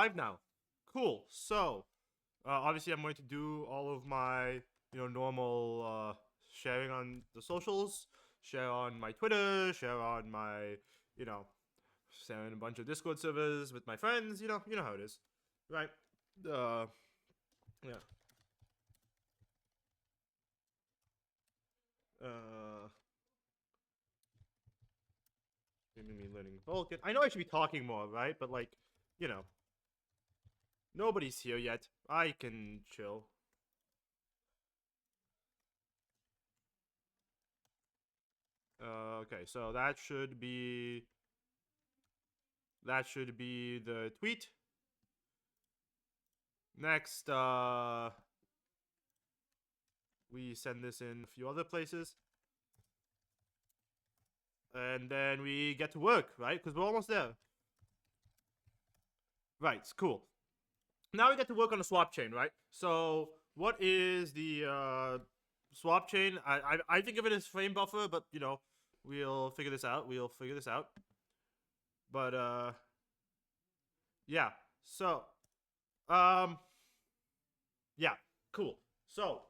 live now. Cool. So, obviously, I'm going to do all of my, normal sharing on the socials, share on my Twitter, share on my, you know, share in a bunch of Discord servers with my friends. You know how it is, right? Yeah. Uh, me learning Vulkan. I know I should be talking more, right? But like, you know, nobody's here yet. I can chill. Okay, so that should be the tweet. Next, we send this in a few other places. And then we get to work, right? Because we're almost there. Right, cool. Now we get to work on the swap chain, right? So what is the swap chain? I think of it as frame buffer, but we'll figure this out. But yeah. So um yeah, cool. So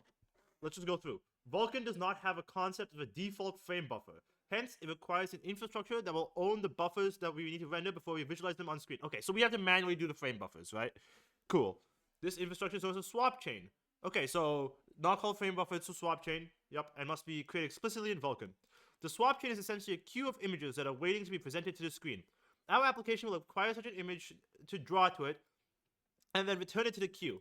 let's just go through. Vulkan does not have a concept of a default frame buffer. Hence, it requires an infrastructure that will own the buffers that we need to render before we visualize them on screen. Okay, so we have to manually do the frame buffers, right? Cool. This infrastructure is also a swap chain. Okay, so not called frame buffer, it's a swap chain. Yep, and must be created explicitly in Vulkan. The swap chain is essentially a queue of images that are waiting to be presented to the screen. Our application will acquire such an image to draw to it, and then return it to the queue.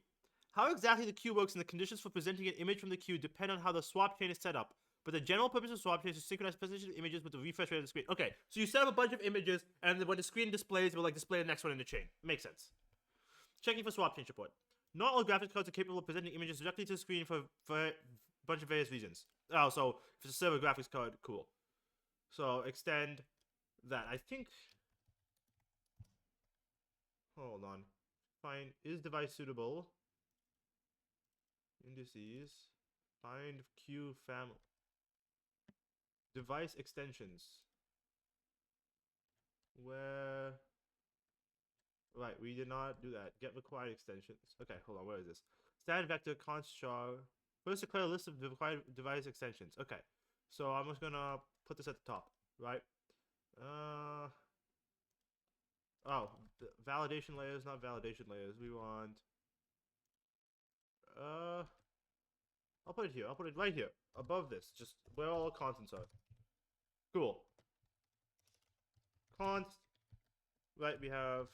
How exactly the queue works and the conditions for presenting an image from the queue depend on how the swap chain is set up. But the general purpose of swap chain is to synchronize presentation of images with the refresh rate of the screen. Okay, so you set up a bunch of images, and when the screen displays, it will display the next one in the chain. Makes sense. Checking for swap chain support. Not all graphics cards are capable of presenting images directly to the screen for a bunch of various reasons. Oh, so if it's a server graphics card, cool. So extend that. I think. Hold on. Find is device suitable. Indices. Find queue family. Device extensions. Where? Right, we did not do that. Get required extensions. Okay, hold on. Where is this? Standard vector const char. First, declare a list of the required device extensions. Okay, so I'm just gonna put this at the top, right? Oh, validation layers, not validation layers. We want. I'll put it here. I'll put it right here, above this, just where all the constants are. Cool. Const. Right, we have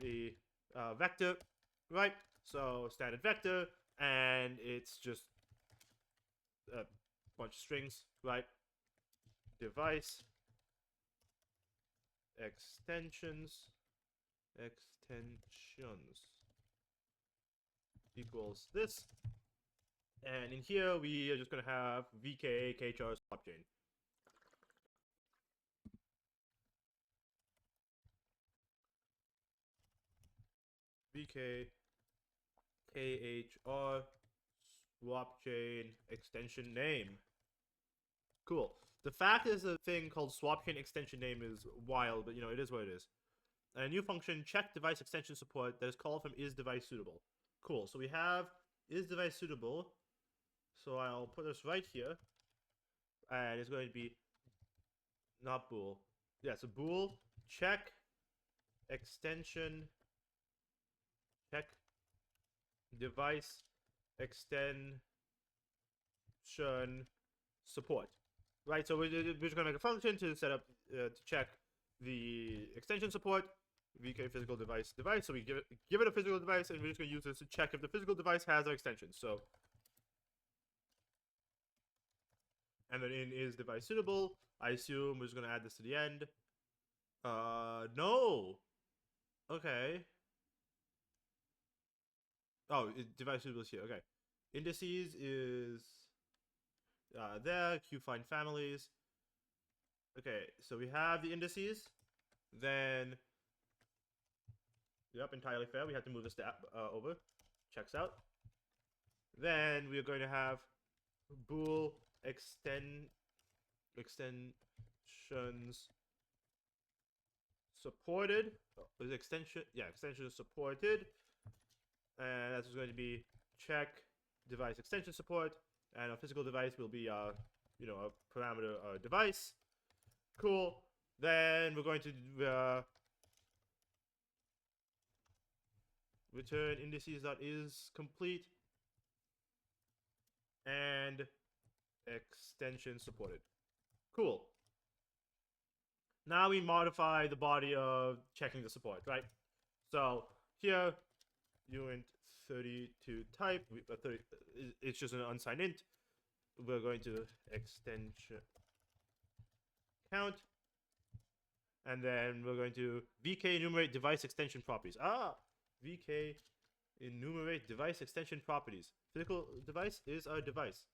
the vector, right? So standard vector, and it's just a bunch of strings, right? Device extensions equals this, and in here we are just gonna have vka kchar swap chain. VK KHR swap chain extension name. Cool. The fact is a thing called swap chain extension name is wild, but it is what it is. And a new function, check device extension support, that is called from is device suitable. Cool. So we have is device suitable. So I'll put this right here. And it's going to be not bool. Yeah, so bool check extension check device extension support, right? So we're just gonna make a function to set up to check the extension support, vk physical device. So we give it a physical device, and we're just gonna use this to check if the physical device has an extension. So, and then in is device suitable. I assume we're just gonna add this to the end. No. Okay. Oh, device suitable is here. Okay. Indices is there. Q find families. Okay, so we have the indices. Then, yep, entirely fair. We have to move the step over. Checks out. Then we're going to have bool extensions supported. Is extension, yeah, extension is supported, and that's going to be check device extension support, and a physical device will be a parameter device. Cool. Then we're going to return indices.is complete and extension supported. Cool. Now we modify the body of checking the support, right? So here, uint32 type, 30, it's just an unsigned int. We're going to extension count, and then we're going to vk enumerate device extension properties. Vk enumerate device extension properties. Physical device is a device.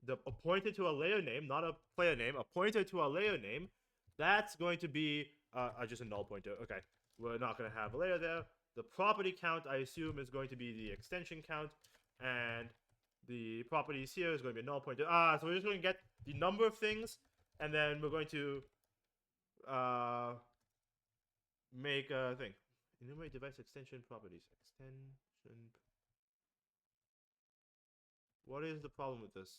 A pointer to a layer name, not a player name, a pointer to a layer name, that's going to be just a null pointer. Okay, we're not going to have a layer there. The property count, I assume, is going to be the extension count, and the properties here is going to be a null pointer. So we're just going to get the number of things, and then we're going to make a thing. Enumerate device extension properties. Extension. What is the problem with this?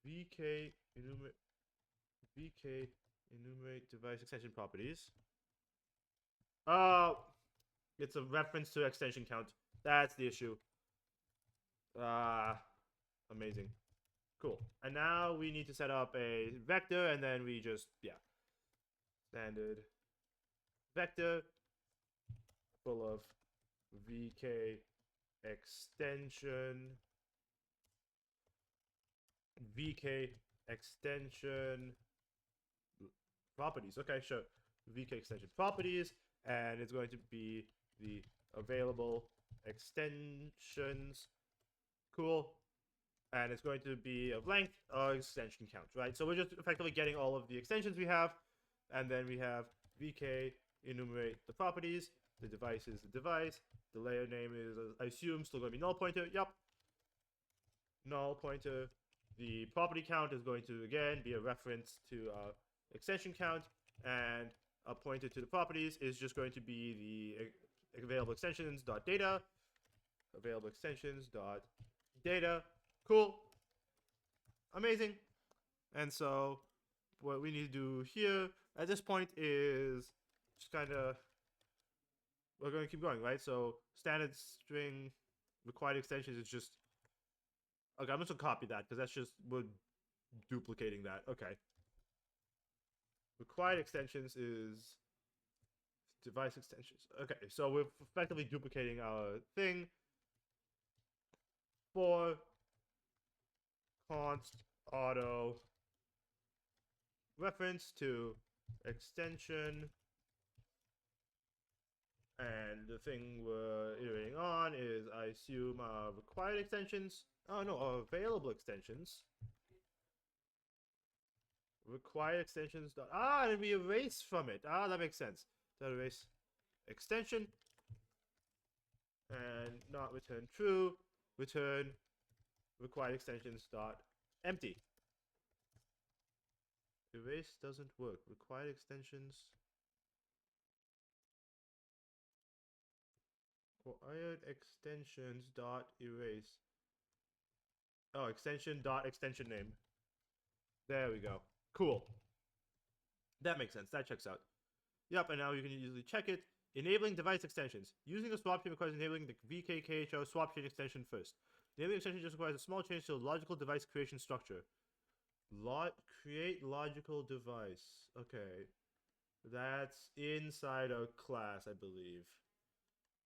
VK enumerate device extension properties. It's a reference to extension count. That's the issue. Amazing. Cool. And now we need to set up a vector, and then we just, standard vector full of VK extension properties. Okay, sure. VK extension properties, and it's going to be the available extensions. Cool. And it's going to be of length extension count, right? So we're just effectively getting all of the extensions we have, and then we have VK enumerate the properties. The device is the device. The layer name is, I assume, still going to be null pointer. Yep. Null pointer. The property count is going to, again, be a reference to extension count, and a pointer to the properties is just going to be the available extensions.data. Available extensions.data. Cool. Amazing. And so what we need to do here at this point is just kind of, we're going to keep going, right? So standard string required extensions is just, okay, I'm just going to copy that because that's just, we're duplicating that. Okay. Required extensions is device extensions. Okay, so we're effectively duplicating our thing. For const auto reference to extension, and the thing we're iterating on is, I assume, required extensions. Oh no, available extensions. Required extensions. And we erase from it. That makes sense. So erase extension and not return true. Return required extensions dot empty. Erase doesn't work. Required extensions. Required extensions dot erase. Oh, extension dot extension name. There we go. Cool. That makes sense. That checks out. Yep, and now you can easily check it. Enabling device extensions. Using the swap chain requires enabling the VKKHO swap chain extension first. Enabling extension just requires a small change to the logical device creation structure. Create logical device. Okay. That's inside a class, I believe.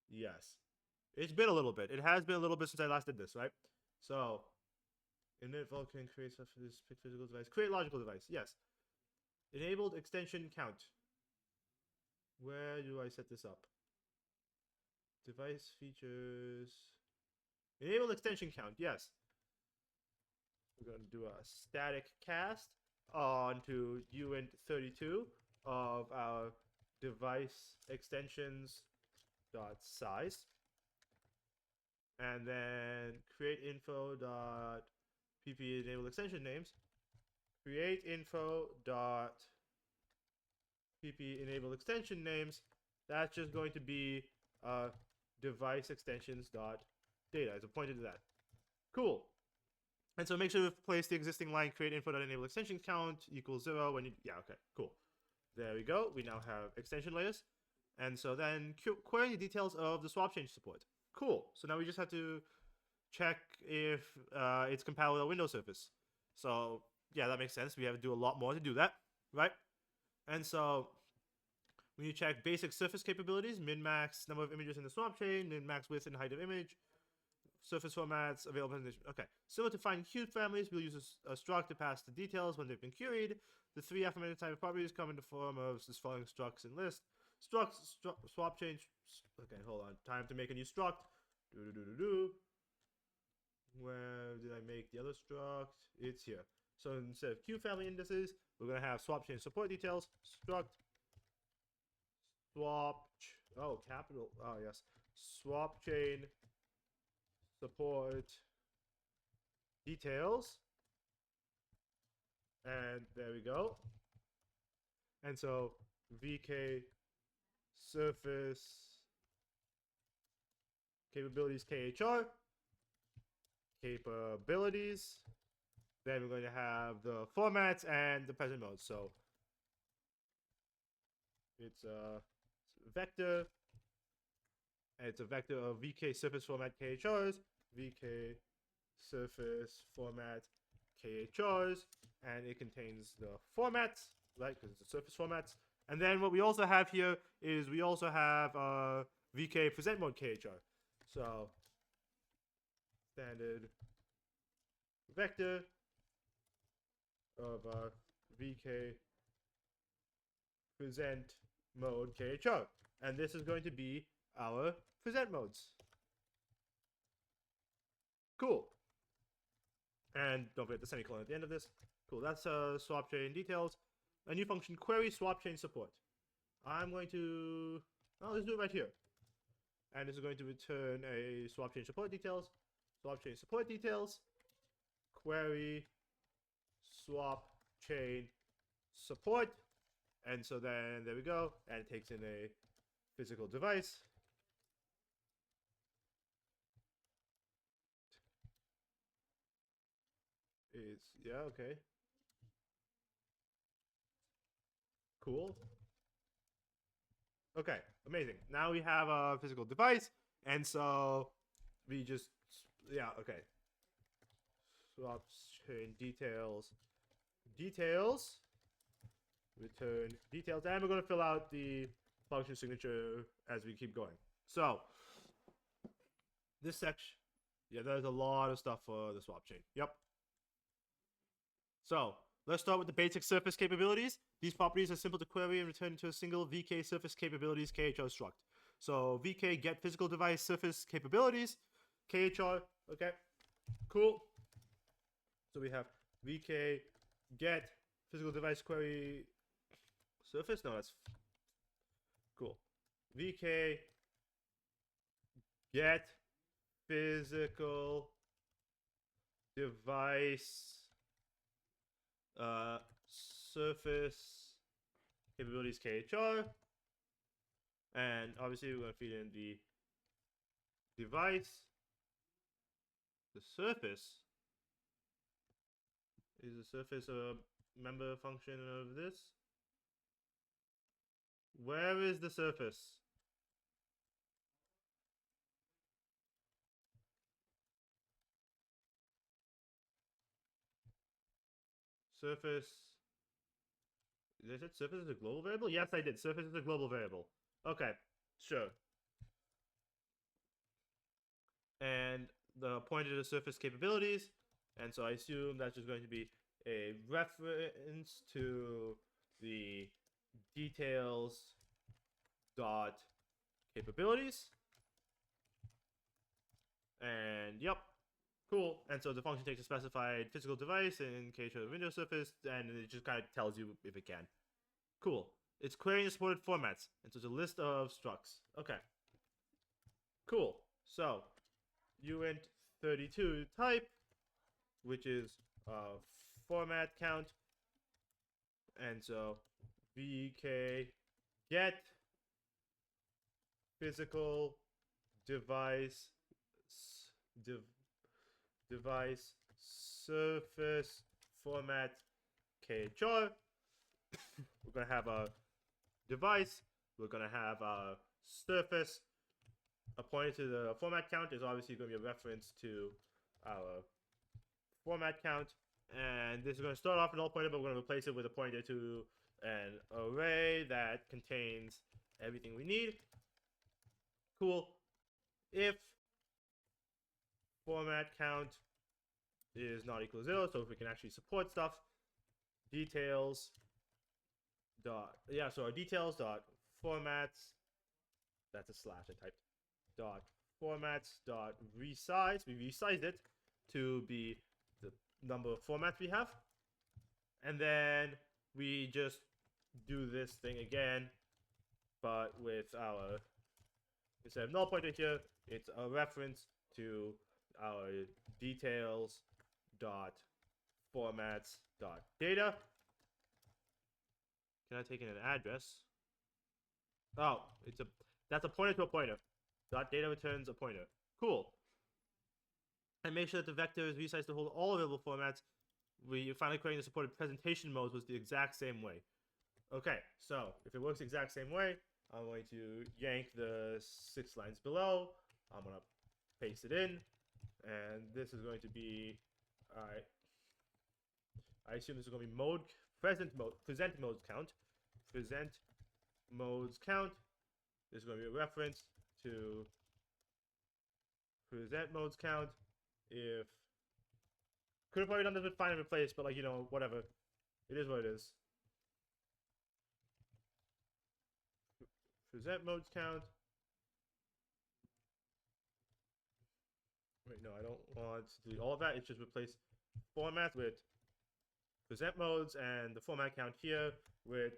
Yes. It's been a little bit. It has been a little bit since I last did this, right? So, init Vulkan creates after this physical device. Create logical device. Yes. Enabled extension count. Where do I set this up? Device features. Enable extension count. Yes. We're going to do a static cast onto uint32 of our device extensions dot size, and then create info dot pp enable extension names. create info dot pp enable extension names. That's just going to be device extensions dot data as a pointer to that. Cool. And so make sure to place the existing line create info dot enable extension count equals 0 when you, yeah, okay, cool. There we go. We now have extension layers. And so then query the details of the swap change support. Cool. So now we just have to check if it's compatible with a Windows Surface. So yeah, that makes sense. We have to do a lot more to do that, right? And so when you check basic surface capabilities, min-max number of images in the swap chain, min-max width and height of image, surface formats, available presentation. Okay. Similar to finding cube families, we'll use a struct to pass the details when they've been queried. The three aforementioned type of properties come in the form of this following structs and list. Structs, swap change. Okay, hold on. Time to make a new struct. Where did I make the other struct? It's here. So instead of cube family indices, we're going to have swap chain support details. Struct. Swap. Oh, capital. Oh, yes. Swap chain support details. And there we go. And so VK surface capabilities KHR capabilities. Then we're going to have the formats and the present mode. So it's a vector. And it's a vector of VK surface format KHRs, VK surface format KHRs, and it contains the formats, right? Because it's the surface formats. And then what we also have here is we also have VK present mode KHR. So standard vector of VK present mode KHR. And this is going to be our present modes. Cool. And don't forget the semicolon at the end of this. Cool, that's swap chain details. A new function, query swap chain support. I'm going to, oh, let's do it right here. And this is going to return a swap chain support details. Swap chain support details. Query swap chain support. And so then there we go. And it takes in a physical device. It's, yeah, okay. Cool. Okay, amazing. Now we have a physical device, and so we just, yeah, okay. Swap chain details, return details, and we're going to fill out the function signature as we keep going. So, this section, yeah, there's a lot of stuff for the swap chain. Yep. So, let's start with the basic surface capabilities. These properties are simple to query and return into a single VK surface capabilities KHR struct. So VK get physical device surface capabilities, KHR, okay, cool. So we have VK get physical device query surface, no, that's cool. VK get physical device surface capabilities KHR, and obviously we're going to feed in the device. The surface is the surface a member function of this? Where is the surface? Surface. Did I say surface is a global variable? Yes, I did. Surface is a global variable. Okay, sure. And the pointer to the surface capabilities. And so I assume that's just going to be a reference to the details dot capabilities. And yep, cool. And so the function takes a specified physical device in case of the Windows surface, and it just kind of tells you if it can. Cool. It's querying the supported formats, and so it's a list of structs. Okay. Cool. So uint32 type, which is format count, And so VK get physical device device surface format kchar. We're gonna have a device. We're gonna have a surface. A pointer to the format count is obviously going to be a reference to our format count. And this is going to start off an null pointer, but we're going to replace it with a pointer to an array that contains everything we need. Cool. If format count is not equal to 0, so if we can actually support stuff, details dot, yeah, so our details dot formats, that's a slash I typed, dot formats dot resize, we resize it to be the number of formats we have, and then we just do this thing again, but with our, instead of null pointer here, it's a reference to our details dot formats dot data. Can I take in an address? Oh, that's a pointer to a pointer. Dot data returns a pointer. Cool. And make sure that the vector is resized to hold all available formats. We finally creating the supported presentation modes was the exact same way. Okay, so if it works the exact same way, I'm going to yank the 6 lines below. I'm gonna paste it in, and this is going to be, I assume this is going to be present modes count. Present modes count. This is going to be a reference to present modes count. If could have probably done this with find and replace, but like, you know, whatever. It is what it is. Present modes count. Wait, no, I don't want to do all of that. It's just replace format with present modes and the format count here with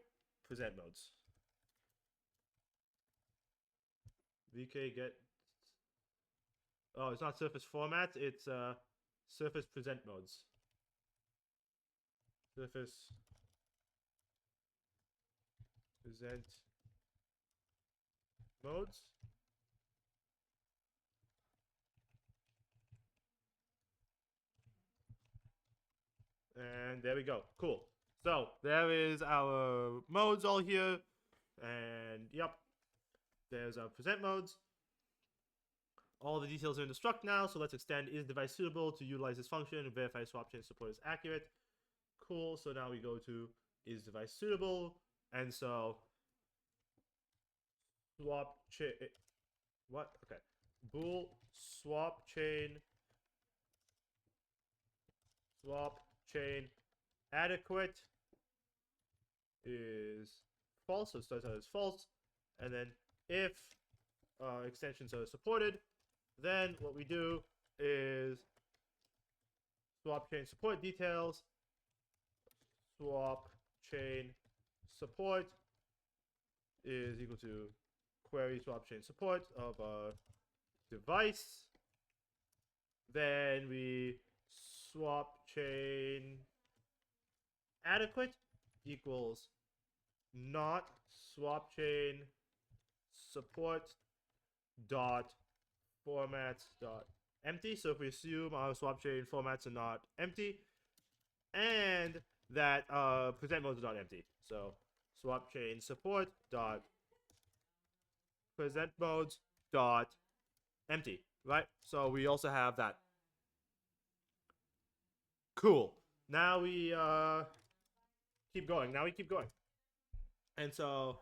present modes. VK get. Oh, it's not surface formats. It's surface present modes. Surface present modes. And there we go. Cool. So there is our modes all here. And yep, there's our present modes. All the details are in the struct now, so let's extend is device suitable to utilize this function and verify swap chain support is accurate. Cool, so now we go to is device suitable, and so swap chain, what? Okay, bool swap chain adequate is false, so it starts out as false, and then if extensions are supported, then what we do is swap chain support details, swap chain support is equal to query swap chain support of a device. Then we swap chain adequate equals not swap chain support dot formats dot empty. So if we assume our swap chain formats are not empty, and that present modes are not empty, so swap chain support dot present modes dot empty, right? So we also have that. Cool. Now we keep going. And so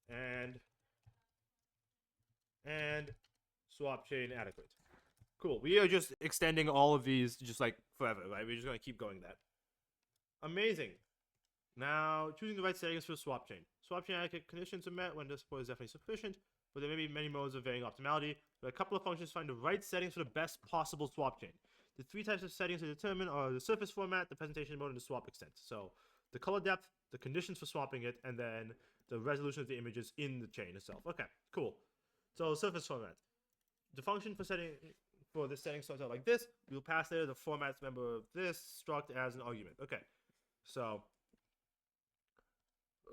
and swap chain adequate. Cool. We are just extending all of these just like forever, right? We're just gonna keep going that. Amazing. Now choosing the right settings for swap chain. Swap chain adequate conditions are met when the support is definitely sufficient, but there may be many modes of varying optimality. There are a couple of functions to find the right settings for the best possible swap chain. The 3 types of settings to determine are the surface format, the presentation mode, and the swap extent. So the color depth, the conditions for swapping it, and then the resolution of the images in the chain itself. Okay, cool. So surface format. The function for this setting starts out like this. We'll pass there the formats member of this struct as an argument. Okay, so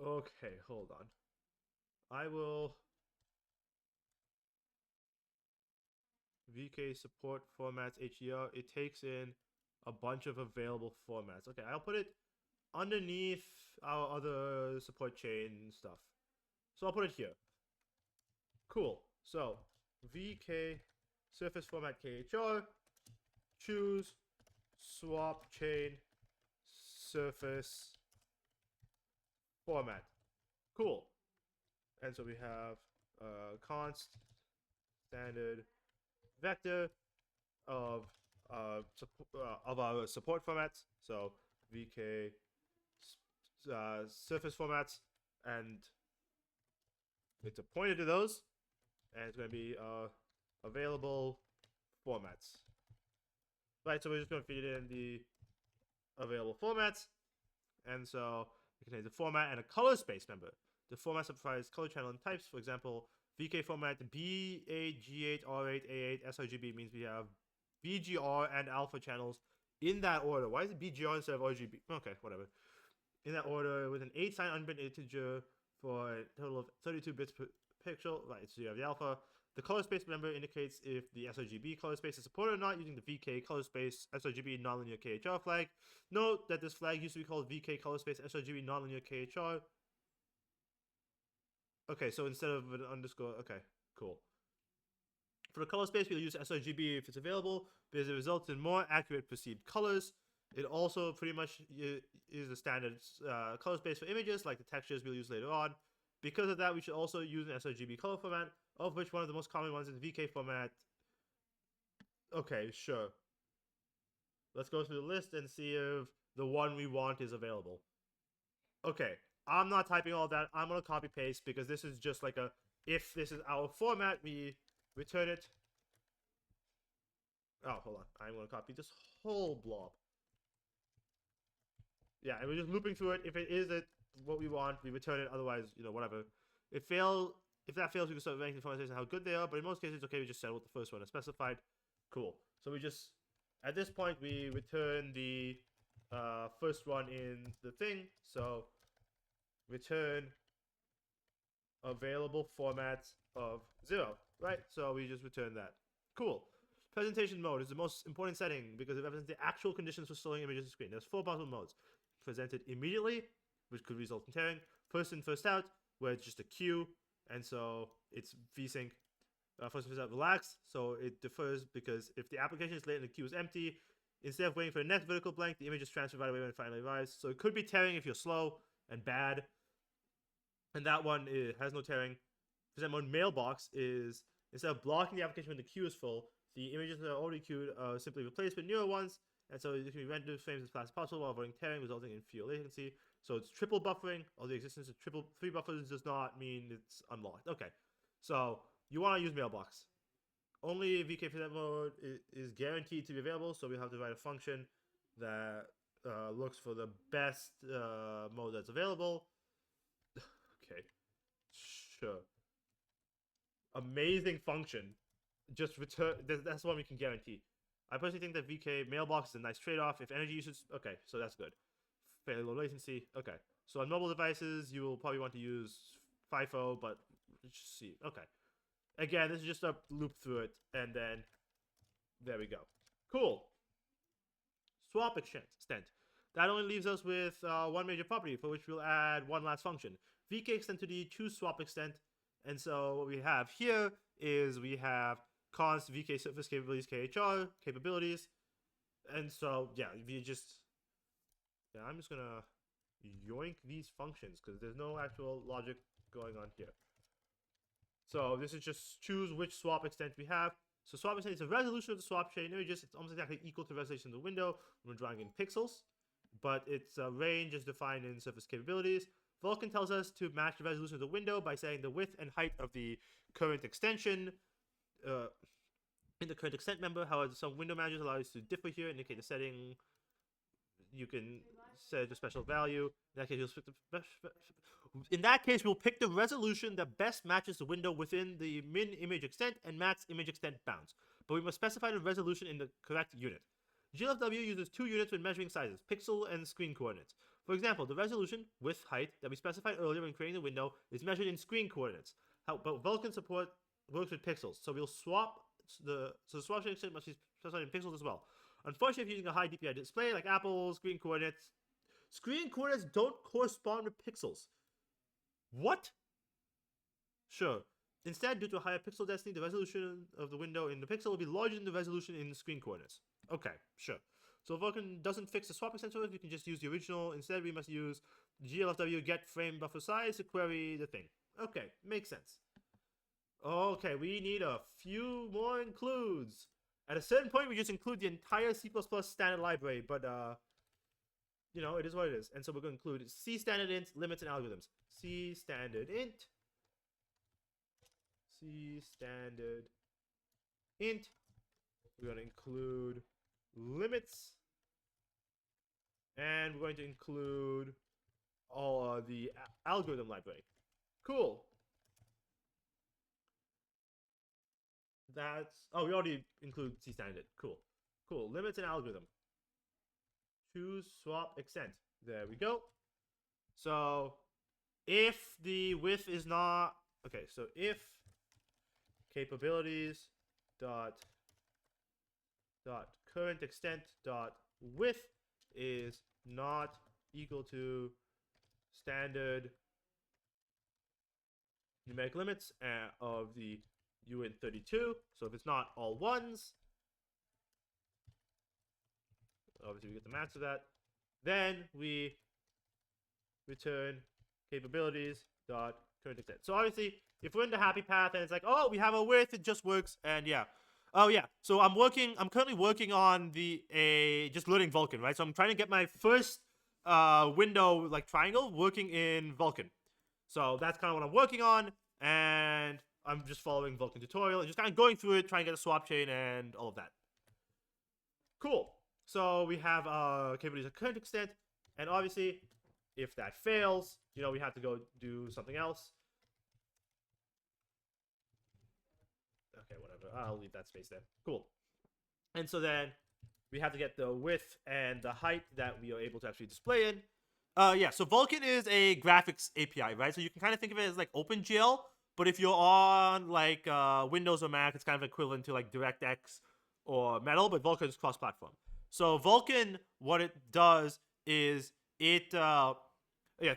Okay, hold on. I will VK support formats HDR. It takes in a bunch of available formats. Okay, I'll put it underneath our other support chain stuff. So I'll put it here. Cool. So VK surface format KHR, choose swap chain surface format. Cool. And so we have const standard vector of our support formats. So VK surface formats, and it's a pointer to those, and it's going to be available formats. Right, so we're just going to feed in the available formats, and so it contains a format and a color space member. The format specifies color channel and types. For example, VK format B8, G8, R8, A8, sRGB means we have VGR and alpha channels in that order. Why is it BGR instead of RGB? Okay, whatever. In that order with an 8 sign unbit integer for a total of 32 bits per pixel. Right, so you have the alpha. The color space member indicates if the sRGB color space is supported or not using the VK color space sRGB nonlinear KHR flag. Note that this flag used to be called VK color space sRGB nonlinear KHR. Okay, so instead of an underscore, okay, cool. For the color space, we'll use sRGB if it's available because it results in more accurate perceived colors. It also pretty much is the standard color space for images, like the textures we'll use later on. Because of that, we should also use an sRGB color format, of which one of the most common ones is VK format. Okay, sure. Let's go through the list and see if the one we want is available. Okay, I'm not typing all that. I'm going to copy paste because this is just like a, if this is our format, we return it. Oh, hold on. I'm going to copy this whole blob. Yeah, and we're just looping through it. If it is what we want, we return it. Otherwise, whatever. If that fails, we can start ranking the formats and how good they are. But in most cases, it's okay. We just settle with the first one as specified. Cool. So we just, at this point, we return the first one in the thing. So return available formats of 0. Right? So we just return that. Cool. Presentation mode is the most important setting because it represents the actual conditions for storing images on the screen. There's 4 possible modes. Presented immediately, which could result in tearing. First in, first out, where it's just a queue, and so it's vsync. First in, first out, relaxed, so it differs because if the application is late and the queue is empty, instead of waiting for the next vertical blank, the image is transferred right away when it finally arrives. So it could be tearing if you're slow and bad. And that one has no tearing. Present mode mailbox is, instead of blocking the application when the queue is full, the images that are already queued are simply replaced with newer ones, and so it can be rendered frames as fast as possible while avoiding tearing, resulting in fewer latency. So it's triple buffering. Although the existence of 3 buffers does not mean it's unlocked. Okay, so you want to use mailbox. Only VK present mode is guaranteed to be available, so we have to write a function that looks for the best mode that's available. Okay, sure. Amazing function. Just return. That's one we can guarantee. I personally think that VK mailbox is a nice trade-off. If energy usage, okay, so that's good. Fairly low latency, okay. So on mobile devices, you will probably want to use FIFO, but let's just see. Okay. Again, this is just a loop through it, and then there we go. Cool. Swap extent. That only leaves us with one major property for which we'll add one last function. VK extend to the choose swap extent, and so what we have here is we have const VK surface capabilities KHR capabilities, and so yeah, I'm just gonna yoink these functions because there's no actual logic going on here. So this is just choose which swap extent we have. So swap extent is a resolution of the swap chain images. It's almost exactly equal to resolution of the window when we're drawing in pixels, but its range is defined in surface capabilities. Vulkan tells us to match the resolution of the window by setting the width and height of the current extension in the current extent member. However, some window managers allow us to differ here, indicate the setting. You can set a special value. In that case, we'll pick the resolution that best matches the window within the min image extent and max image extent bounds. But we must specify the resolution in the correct unit. GLFW uses 2 units when measuring sizes, pixel and screen coordinates. For example, the resolution, width, height that we specified earlier when creating the window is measured in screen coordinates. But Vulkan support works with pixels, so we'll swap the swaption extent must be specified in pixels as well. Unfortunately, if using a high DPI display like Apple's screen coordinates don't correspond with pixels. What? Sure. Instead, due to a higher pixel density, the resolution of the window in the pixel will be larger than the resolution in the screen coordinates. Okay, sure. So Vulkan doesn't fix the swap extensor, you can just use the original. Instead, we must use glfw get frame buffer size to query the thing. Okay, makes sense. Okay, we need a few more includes. At a certain point, we just include the entire C++ standard library, but you know, it is what it is. And so we're going to include C standard int, limits, and algorithms. C standard int. C standard int. We're going to include limits. And we're going to include all the algorithm library. Cool. That's... Oh, we already include C standard. Cool. Cool. Limits and algorithm. Choose, swap, extent. There we go. So, if the width is not... Okay, so if capabilities dot current extent dot width is not equal to standard numeric limits of the uint32. So if it's not all ones, obviously we get the max of that. Then we return capabilities dot current extent. So obviously, if we're in the happy path and it's like, oh, we have a width, it just works, and yeah. Oh yeah. So I'm currently working on just learning Vulkan, right? So I'm trying to get my first window like triangle working in Vulkan. So that's kind of what I'm working on, and I'm just following Vulkan tutorial and just kind of going through it, trying to get a swap chain and all of that. Cool. So we have capabilities of current extent, and obviously, if that fails, you know, we have to go do something else. Okay, whatever. I'll leave that space there. Cool. And so then we have to get the width and the height that we are able to actually display in. Yeah, so Vulkan is a graphics API, right? So you can kind of think of it as like OpenGL, but if you're on like Windows or Mac, it's kind of equivalent to like DirectX or Metal, but Vulkan is cross-platform. So Vulkan, what it does is it... yeah,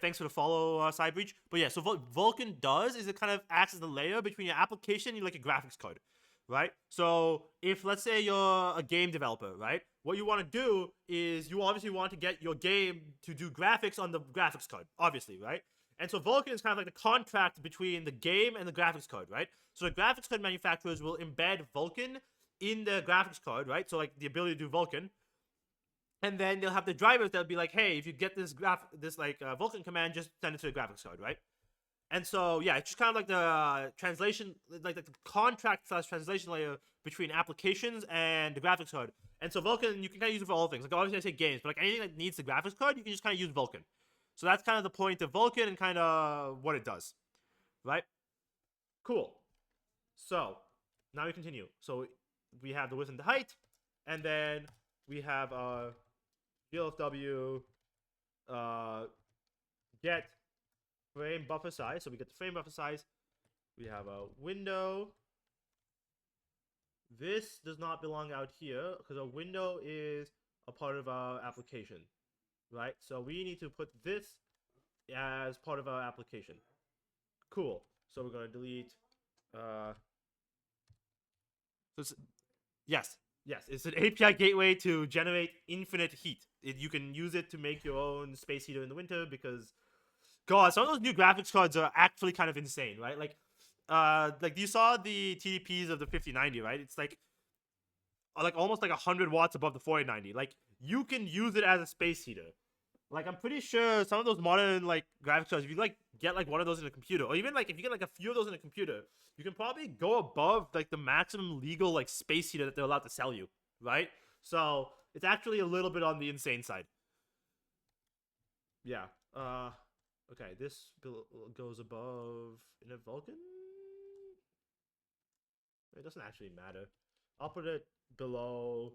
thanks for the follow, Cybreach. But yeah, so what Vulkan does is it kind of acts as the layer between your application and like a graphics card, right? So if, let's say, you're a game developer, right? What you want to do is you obviously want to get your game to do graphics on the graphics card, obviously, right? And so Vulkan is kind of like the contract between the game and the graphics card, right? So the graphics card manufacturers will embed Vulkan in the graphics card, right? So like the ability to do Vulkan. And then they'll have the drivers that'll be like, hey, if you get this Vulkan command, just send it to the graphics card, right? And so, yeah, it's just kind of like the translation, like the contract / translation layer between applications and the graphics card. And so Vulkan, you can kind of use it for all things. Like, obviously I say games, but like anything that needs the graphics card, you can just kind of use Vulkan. So that's kind of the point of Vulkan and kind of what it does, right? Cool. So, now we continue. So, we have the width and the height, and then we have glfw get frame buffer size. So we get the frame buffer size. We have a window. This does not belong out here because a window is a part of our application, right? So we need to put this as part of our application. Cool. So we're going to delete. Yes. Yes, it's an API gateway to generate infinite heat. You can use it to make your own space heater in the winter because, God, some of those new graphics cards are actually kind of insane, right? Like you saw the TDPs of the 5090, right? It's like almost like 100 watts above the 4090. Like, you can use it as a space heater. Like, I'm pretty sure some of those modern like graphics cards, if you like get like one of those in a computer, or even like if you get like a few of those in a computer, you can probably go above like the maximum legal like space heater that they're allowed to sell you, right? So it's actually a little bit on the insane side. Yeah. Okay, this goes above in a Vulkan. It doesn't actually matter. I'll put it below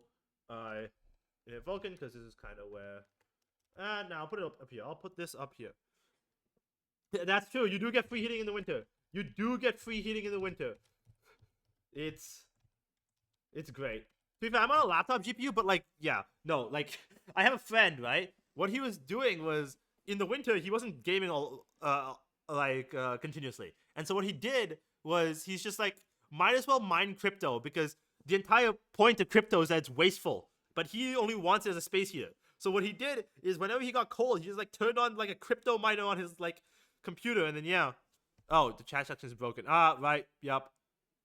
in a Vulkan because this is kind of where No, I'll put it up here. I'll put this up here. That's true. You do get free heating in the winter. You do get free heating in the winter. It's great. To be fair, I'm on a laptop GPU, but like, yeah, no, like, I have a friend, right? What he was doing was in the winter he wasn't gaming all continuously, and so what he did was he's just like, might as well mine crypto because the entire point of crypto is that it's wasteful, but he only wants it as a space heater. So what he did is whenever he got cold, he just like turned on like a crypto miner on his like computer, and then yeah. Oh, the chat section is broken. Ah, right. Yep.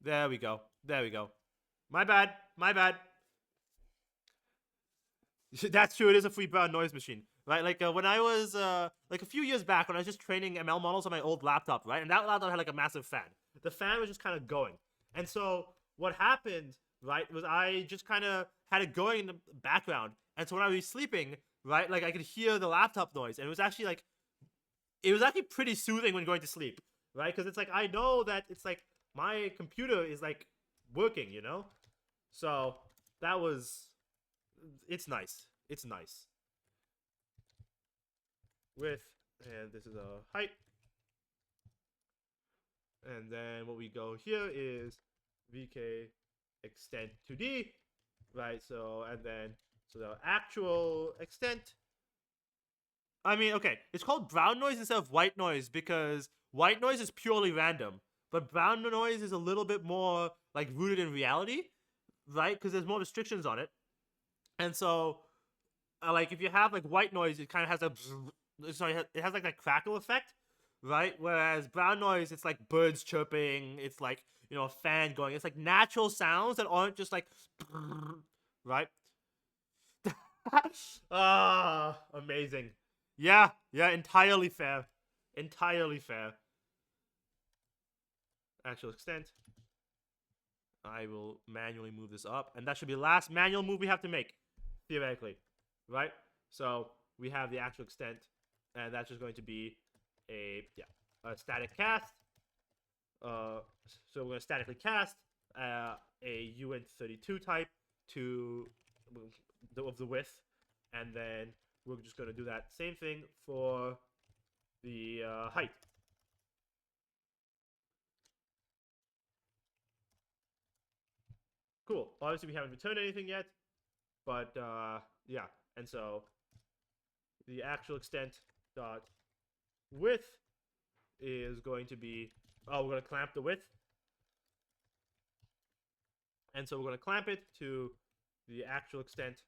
There we go. There we go. My bad. My bad. That's true. It is a free brown noise machine, right? Like when I was like a few years back when I was just training ML models on my old laptop, right? And that laptop had like a massive fan. The fan was just kind of going, and so what happened, right, was I just kind of had it going in the background, and so when I was sleeping, right, like I could hear the laptop noise, and it was actually pretty soothing when going to sleep, right? Because it's like I know that it's like my computer is like working, you know. So that was, it's nice. It's nice. With, and this is a height. And then what we go here is VK extent 2D, right? So, and then, so the actual extent. I mean, okay, it's called brown noise instead of white noise because white noise is purely random, but brown noise is a little bit more like rooted in reality, right? Because there's more restrictions on it. And so, like, if you have like white noise, it kind of has a, sorry, it has like that crackle effect, right? Whereas brown noise, it's like birds chirping, it's like, you know, a fan going. It's like natural sounds that aren't just like, right? Ah, amazing. Yeah, yeah, entirely fair. Entirely fair. Actual extent. I will manually move this up, and that should be the last manual move we have to make, theoretically, right? So we have the actual extent, and that's just going to be a static cast. So we're going to statically cast a UN32 type to of the width, and then we're just going to do that same thing for the height. Cool. Obviously, we haven't returned anything yet, but yeah. And so the actual extent dot width is going to be, oh, we're going to clamp the width. And so we're going to clamp it to the actual extent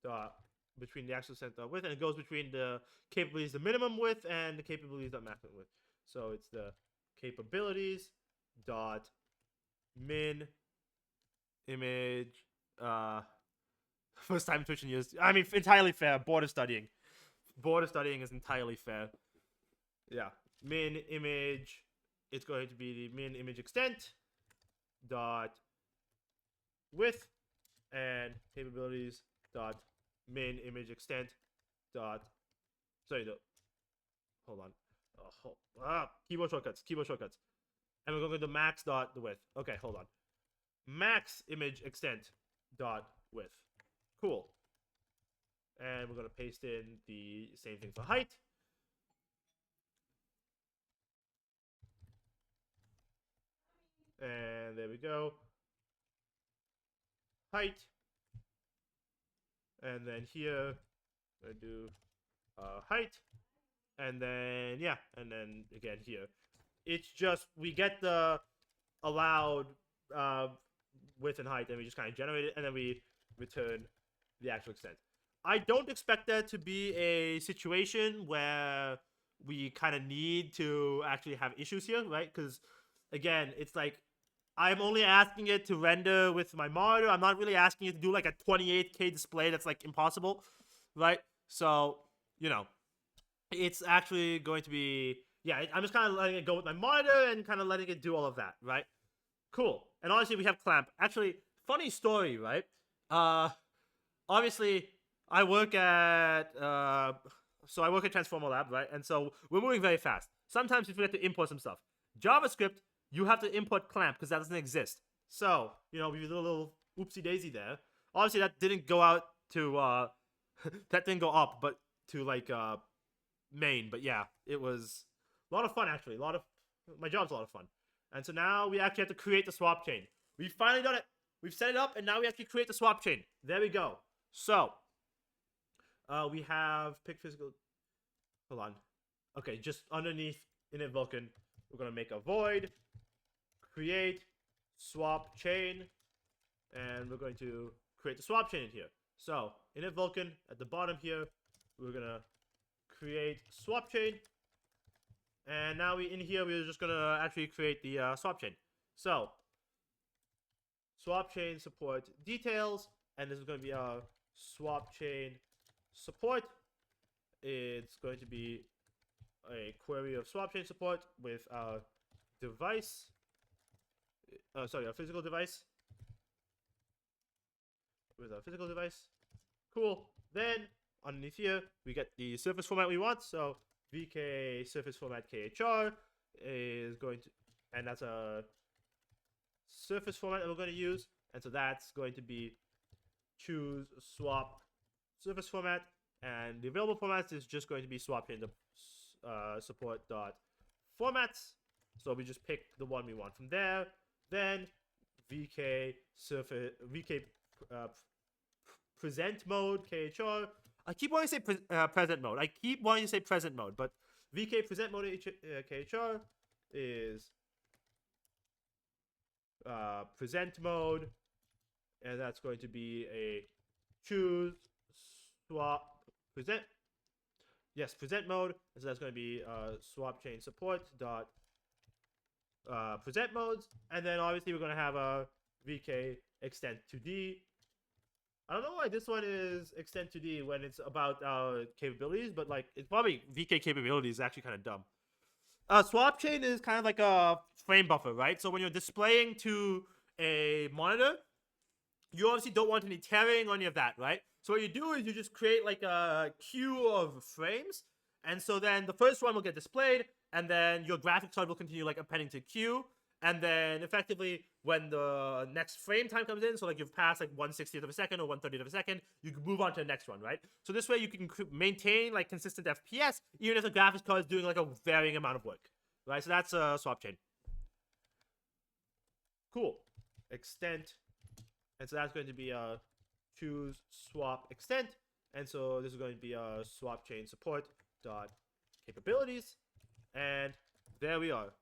dot between the actual extent dot width, and it goes between the capabilities the minimum width and the capabilities dot maximum width. So it's the capabilities dot min image first time Twitch in years. I mean, entirely fair. Border studying is entirely fair. Yeah, min image, it's going to be the min image extent dot width, and capabilities dot min image extent dot, sorry, hold on, keyboard shortcuts, and we're going to do max dot the width. Okay, hold on, max image extent dot width. Cool. And we're going to paste in the same thing for height. And there we go. Height. And then here, I do height. And then, yeah. And then again here. It's just, we get the allowed width and height, and we just kind of generate it, and then we return the actual extent. I don't expect there to be a situation where we kind of need to actually have issues here, right? Because, again, it's like, I'm only asking it to render with my monitor. I'm not really asking it to do like a 28K display that's like impossible, right? So, you know, it's actually going to be, yeah, I'm just kind of letting it go with my monitor and kind of letting it do all of that, right? Cool. And obviously we have clamp. Actually, funny story, right? Obviously I work at Transformer Lab, right? And so we're moving very fast. Sometimes we forget to import some stuff. JavaScript, you have to import clamp because that doesn't exist. So, you know, we did a little oopsie daisy there. Obviously that didn't go out to that didn't go up, but to like main. But yeah, it was a lot of fun actually. My job's a lot of fun. And so now we actually have to create the swap chain. We finally done it. We've set it up, and now we actually create the swap chain. There we go. So we have pick physical. Hold on. Okay, just underneath init Vulkan, we're gonna make a void, create swap chain, and we're going to create the swap chain in here. So init Vulkan at the bottom here, we're gonna create swap chain, and now in here we're just gonna actually create the swap chain. So swap chain support details, and this is going to be our swap chain support. It's going to be a query of swap chain support with our device. Sorry, our physical device. With our physical device. Cool. Then underneath here, we get the surface format we want. So VK surface format KHR is going to, and that's a surface format that we're going to use. And so that's going to be choose swap surface format, and the available formats is just going to be swap chain support dot formats. So we just pick the one we want from there. Then VK surface VK present mode KHR. I keep wanting to say present mode. I keep wanting to say present mode, but VK present mode KHR is present mode, and that's going to be a choose swap present. Yes, present mode. So that's going to be swap chain support dot present modes, and then obviously we're going to have a VK extend to D. I don't know why this one is extend to D when it's about capabilities, but like it's probably VK capabilities is actually kind of dumb. Swap chain is kind of like a frame buffer, right? So when you're displaying to a monitor, you obviously don't want any tearing or any of that, right? So what you do is you just create like a queue of frames, and so then the first one will get displayed, and then your graphics card will continue like appending to queue, and then effectively when the next frame time comes in, so like you've passed like 1/60th of a second or 1/30th of a second, you can move on to the next one, right? So this way you can maintain like consistent FPS even if the graphics card is doing like a varying amount of work, right? So that's a swap chain. Cool. Extent, and so that's going to be a choose swap extent, and so this is going to be a swap chain support dot capabilities, and there we are.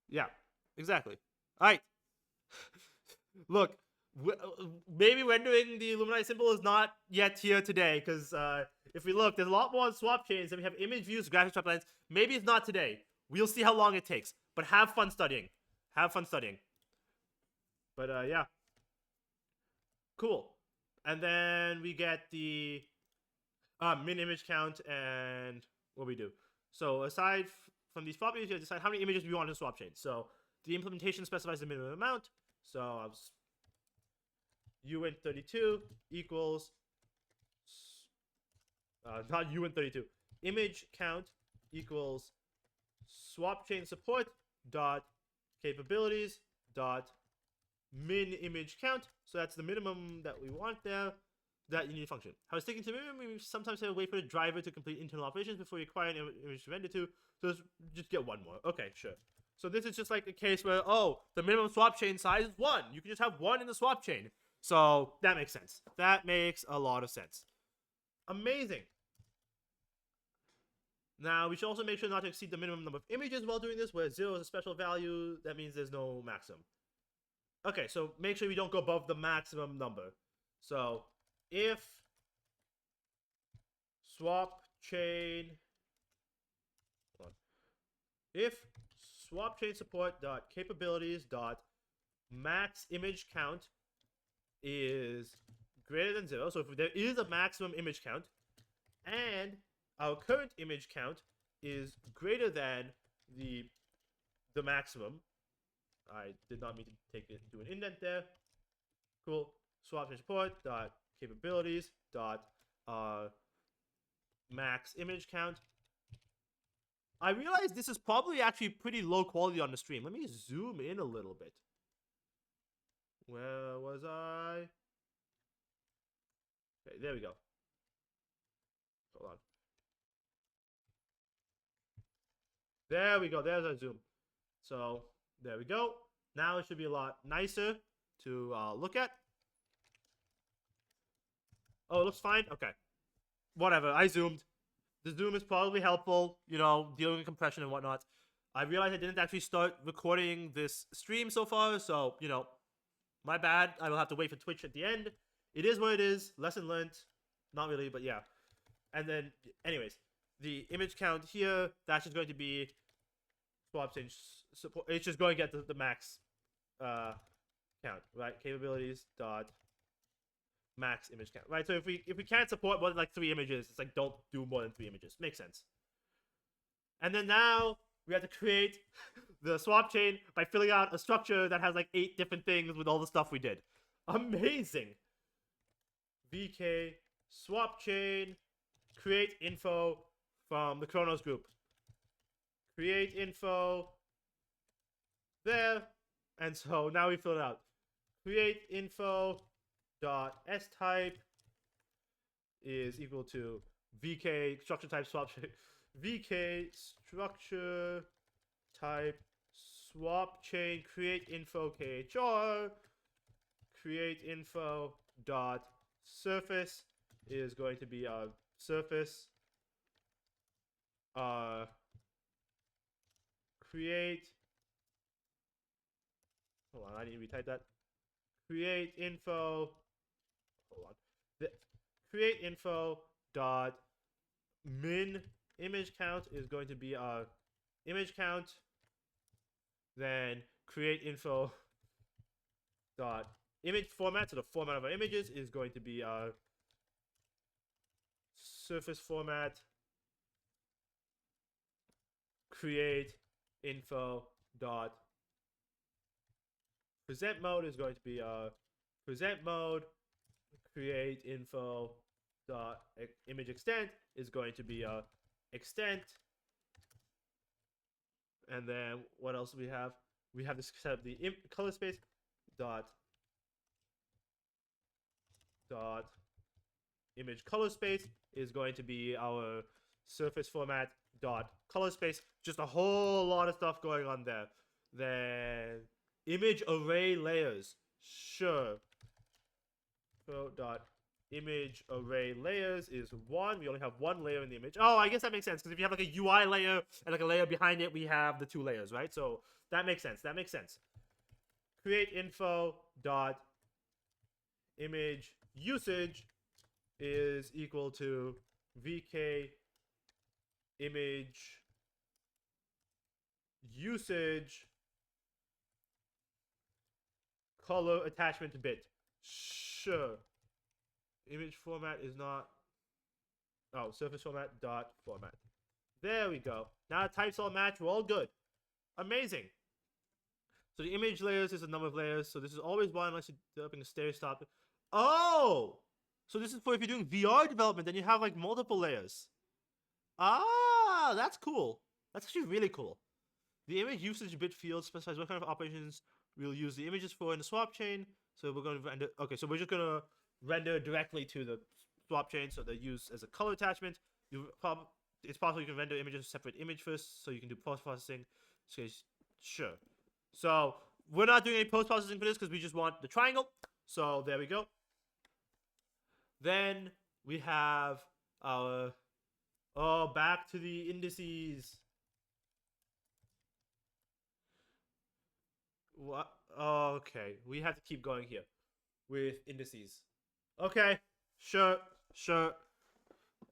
Yeah, exactly. All right. Look, maybe rendering the Illuminati symbol is not yet here today, because if we look, there's a lot more on swap chains, and we have image views, graphics pipelines. Maybe it's not today. We'll see how long it takes. But have fun studying. Have fun studying. But yeah. Cool. And then we get the min image count and what we do. So aside from these properties, you decide how many images we want to swap chain. So the implementation specifies the minimum amount. So uint32 equals not uint32, image count equals swap chain support dot capabilities dot min image count. So that's the minimum that we want there. That you need a function. How it's taken to minimum, we sometimes have to wait for the driver to complete internal operations before you acquire an image to render to. So just get one more. Okay, sure. So this is just like a case where, oh, the minimum swap chain size is 1. You can just have 1 in the swap chain. So that makes sense. That makes a lot of sense. Amazing. Now, we should also make sure not to exceed the minimum number of images while doing this, where 0 is a special value. That means there's no maximum. Okay, so make sure we don't go above the maximum number. So if swap chain, if swap chain support dot capabilities dot max image count is greater than 0, so if there is a maximum image count and our current image count is greater than the maximum, I did not mean to do an indent there. Cool. Swap chain support dot capabilities dot max image count. I realize this is probably actually pretty low quality on the stream. Let me zoom in a little bit. Where was I? Okay, there we go. Hold on. There we go. There's our zoom. So there we go. Now it should be a lot nicer to look at. Oh, it looks fine. Okay. Whatever. I zoomed. The zoom is probably helpful, you know, dealing with compression and whatnot. I realized I didn't actually start recording this stream so far, so, you know, my bad. I will have to wait for Twitch at the end. It is what it is. Lesson learned. Not really, but yeah. And then, anyways, the image count here, that's just going to be swap change support. It's just going to get the max count, right? Capabilities dot max image count, right? So if we can't support more than like 3 images, it's like don't do more than 3 images. Makes sense. And then now we have to create the swap chain by filling out a structure that has like 8 different things with all the stuff we did. Amazing. VK swap chain create info from the Chronos group. Create info there. And so now we fill it out. Create info dot s type is equal to VK structure type swap chain. VK structure type swap chain create info KHR. Create info dot surface is going to be a surface. Create. Hold on, I need to retype that. Create info. Hold on. Create info dot min image count is going to be our image count. Then create info dot image format. So the format of our images is going to be our surface format. Create info dot present mode is going to be present mode. Create info dot image extent is going to be extent. And then what else do we have? We have to set up the color space dot image color space is going to be our surface format dot color space. Just a whole lot of stuff going on there. Then image array layers. Sure. So dot image array layers is 1. We only have 1 layer in the image. Oh, I guess that makes sense, because if you have like a UI layer and like a layer behind it, we have the 2 layers, right? So that makes sense. That makes sense. Create info dot image usage is equal to VK image usage color attachment bit. Sure. Image format is not. Oh, surface format dot format. There we go. Now the types all match. We're all good. Amazing. So the image layers is the number of layers. So this is always 1 unless you're developing a stair stop. Oh! So this is for if you're doing VR development, then you have like multiple layers. Ah, that's cool. That's actually really cool. The image usage bit field specifies what kind of operations we'll use the images for in the swap chain. So we're going to render. Okay, so we're just going to render directly to the swap chain. So they're used as a color attachment. It's possible you can render images as a separate image first, so you can do post-processing. So, sure. So we're not doing any post-processing for this because we just want the triangle. So there we go. Then we have our back to the indices. What? Okay, we have to keep going here with indices. Okay, sure.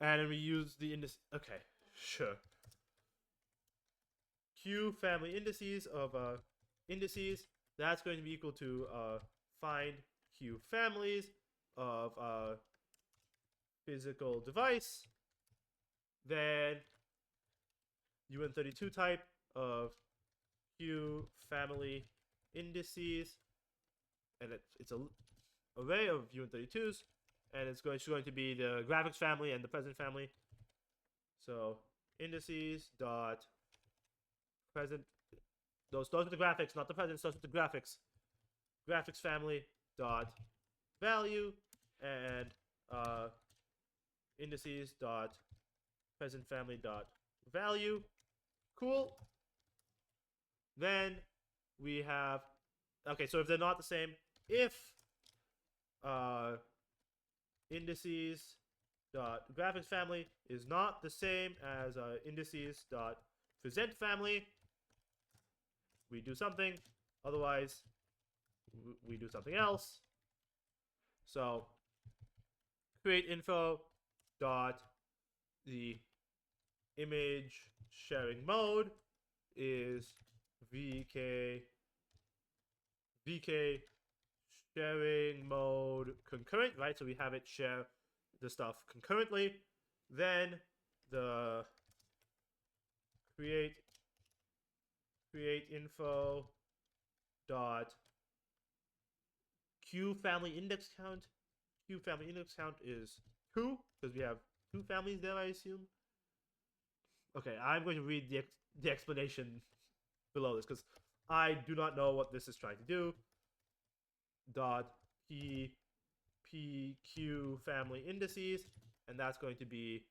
And then we use the index. Okay, sure. Q family indices of indices. That's going to be equal to find Q families of physical device. Then UN32 type of Q family indices, and it's an array of UN32s, and it's going to be the graphics family and the present family. So indices dot present. Those starts with the graphics, not the present. Starts with the graphics. Graphics family dot value and indices dot present family dot value. Cool. Then we have, okay, so if they're not the same, if indices dot graphics family is not the same as indices dot present family, we do something. Otherwise, we do something else. So create info dot the image sharing mode is vk sharing mode concurrent, right? So we have it share the stuff concurrently. Then the create info dot q family index count. Q family index count is 2 because we have 2 families there, I assume. Okay, I'm going to read the explanation below this because I do not know what this is trying to do. Dot q family indices, and that's going to be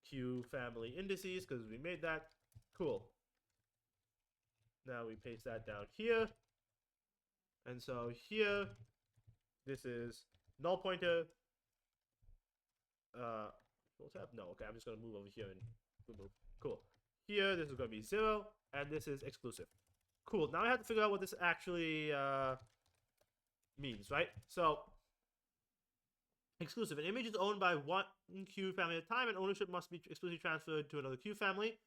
q family indices because we made that. Cool. Now we paste that down here. And so here, this is null pointer. Full tab? No, okay, I'm just going to move over here and remove. Cool. Here, this is going to be 0, and this is exclusive. Cool. Now I have to figure out what this actually means, right? So, exclusive. An image is owned by one Q family at a time, and ownership must be exclusively transferred to another Q family.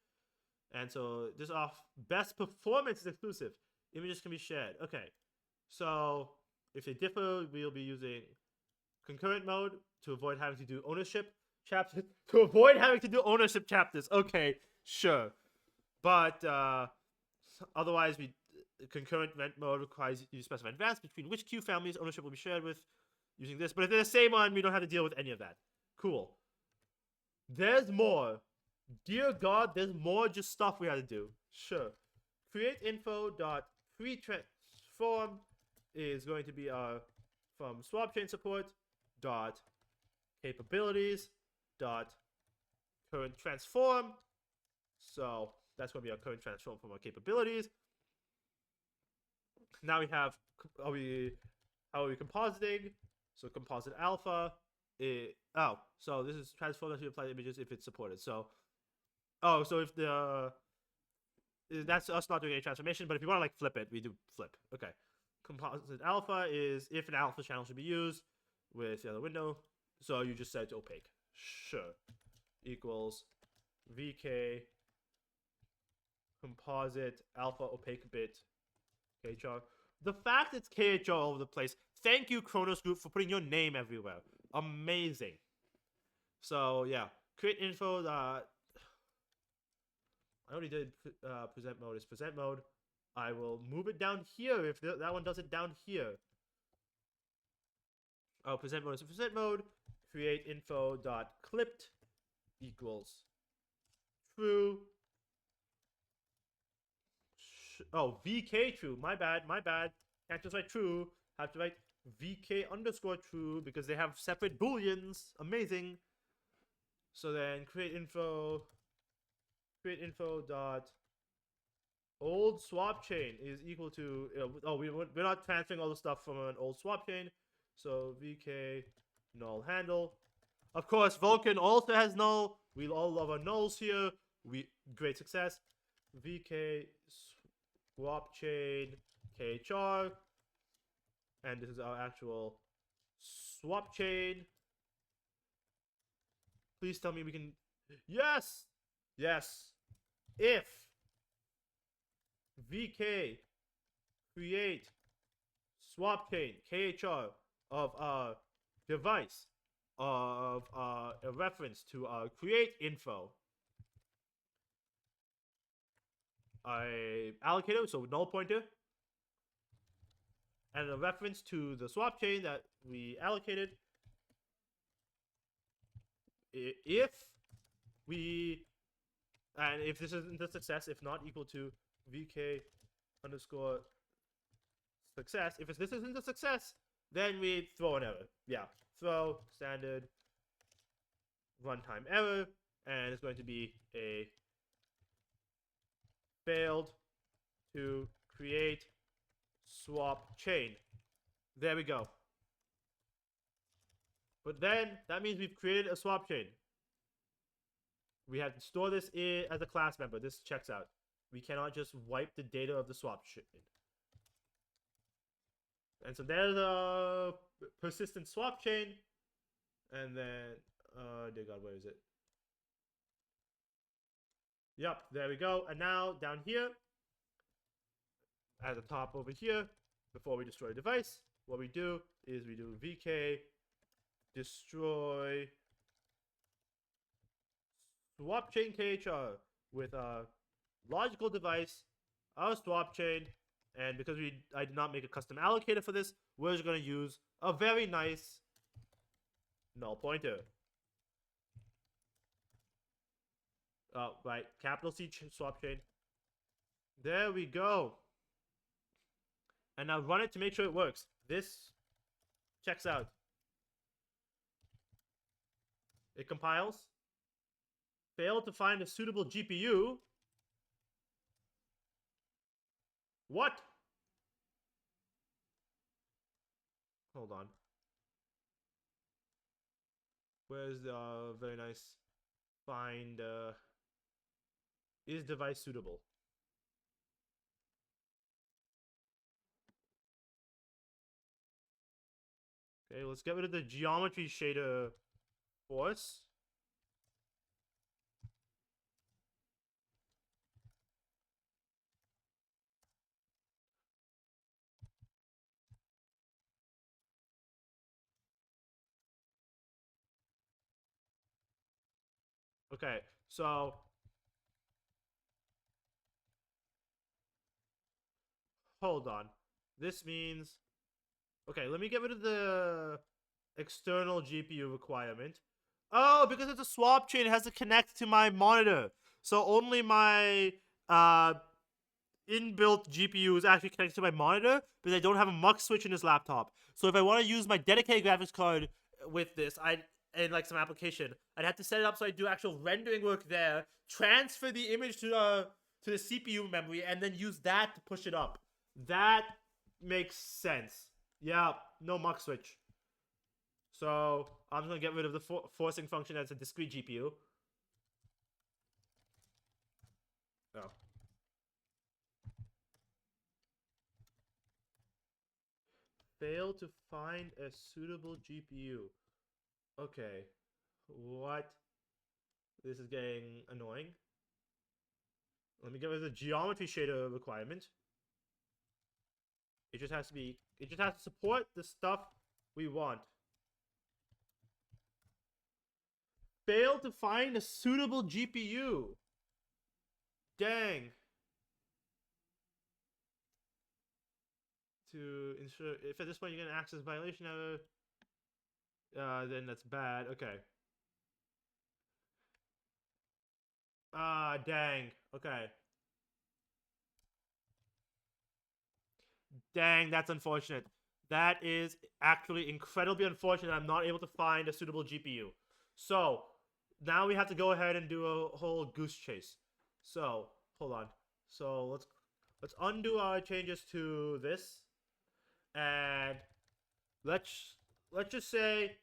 And so, this off best performance is exclusive. Images can be shared. Okay. So, if they differ, we'll be using concurrent mode to avoid having to do ownership chapters. To avoid having to do ownership chapters. Okay, sure. But otherwise, concurrent event mode requires you to specify in advance between which queue families ownership will be shared with using this. But if they're the same one, we don't have to deal with any of that. Cool. There's more. Dear God, there's more just stuff we had to do. Sure. Create info dot free transform is going to be from swap chain support dot capabilities dot current transform. So that's going to be our current transform from our capabilities. Now we have how are we compositing? So composite alpha. So this is transform that we apply to images if it's supported. So so if the that's us not doing any transformation, but if you want to like flip it, we do flip. Okay. Composite alpha is if an alpha channel should be used with the other window. So you just set opaque. Sure. Equals VK composite alpha opaque bit KHR. The fact it's KHR all over the place. Thank you, Kronos Group, for putting your name everywhere. Amazing. So yeah, create info. I already did present mode. Is present mode. I will move it down here if that one does it down here. Oh, present mode is present mode. Create info dot clipped equals true. VK true. My bad. Can't just write true. Have to write VK underscore true because they have separate booleans. Amazing. So then create info dot old swap chain is equal to we're not transferring all the stuff from an old swap chain. So VK null handle. Of course, Vulkan also has null. We all love our nulls here. Great success. VK swap chain KHR. And this is our actual swap chain. Please tell me we can. Yes! Yes. If VK create swap chain KHR of a device of a reference to our create info, I allocated, so null pointer, and a reference to the swap chain that we allocated. If this isn't a success, if not equal to VK underscore success, if this isn't a success, then we throw an error. Yeah, throw standard runtime error, and it's going to be a failed to create swap chain. There we go. But then that means we've created a swap chain. We have to store this as a class member. This checks out. We cannot just wipe the data of the swap chain. And so there's a persistent swap chain. And then, dear God, where is it? Yep, there we go. And now down here, at the top over here, before we destroy the device, what we do is we do vk destroy swap chain khr with a logical device, our swap chain, and because I did not make a custom allocator for this, we're just going to use a very nice null pointer. Right, capital C swap chain. There we go. And now run it to make sure it works. This checks out. It compiles. Failed to find a suitable GPU. What? Hold on. Where's the very nice find is device suitable? Okay, let's get rid of the geometry shader force. Okay, so hold on. This means okay, let me get rid of the external GPU requirement. Oh, because it's a swap chain, it has to connect to my monitor. So only my inbuilt GPU is actually connected to my monitor because I don't have a mux switch in this laptop. So if I want to use my dedicated graphics card with this, and like some application, I'd have to set it up so I do actual rendering work there, transfer the image to the CPU memory, and then use that to push it up. That makes sense. Yeah, no mux switch. So I'm just gonna get rid of the forcing function as a discrete GPU. Oh. Fail to find a suitable GPU. Okay. What? This is getting annoying. Let me get rid of the geometry shader requirement. It just has to support the stuff we want. Fail to find a suitable GPU. Dang. To ensure if at this point you get an access violation error, then that's bad. Okay. Dang. Okay. Dang, that's unfortunate. That is actually incredibly unfortunate. I'm not able to find a suitable GPU. So now we have to go ahead and do a whole goose chase. So hold on. So let's undo our changes to this, and let's just say,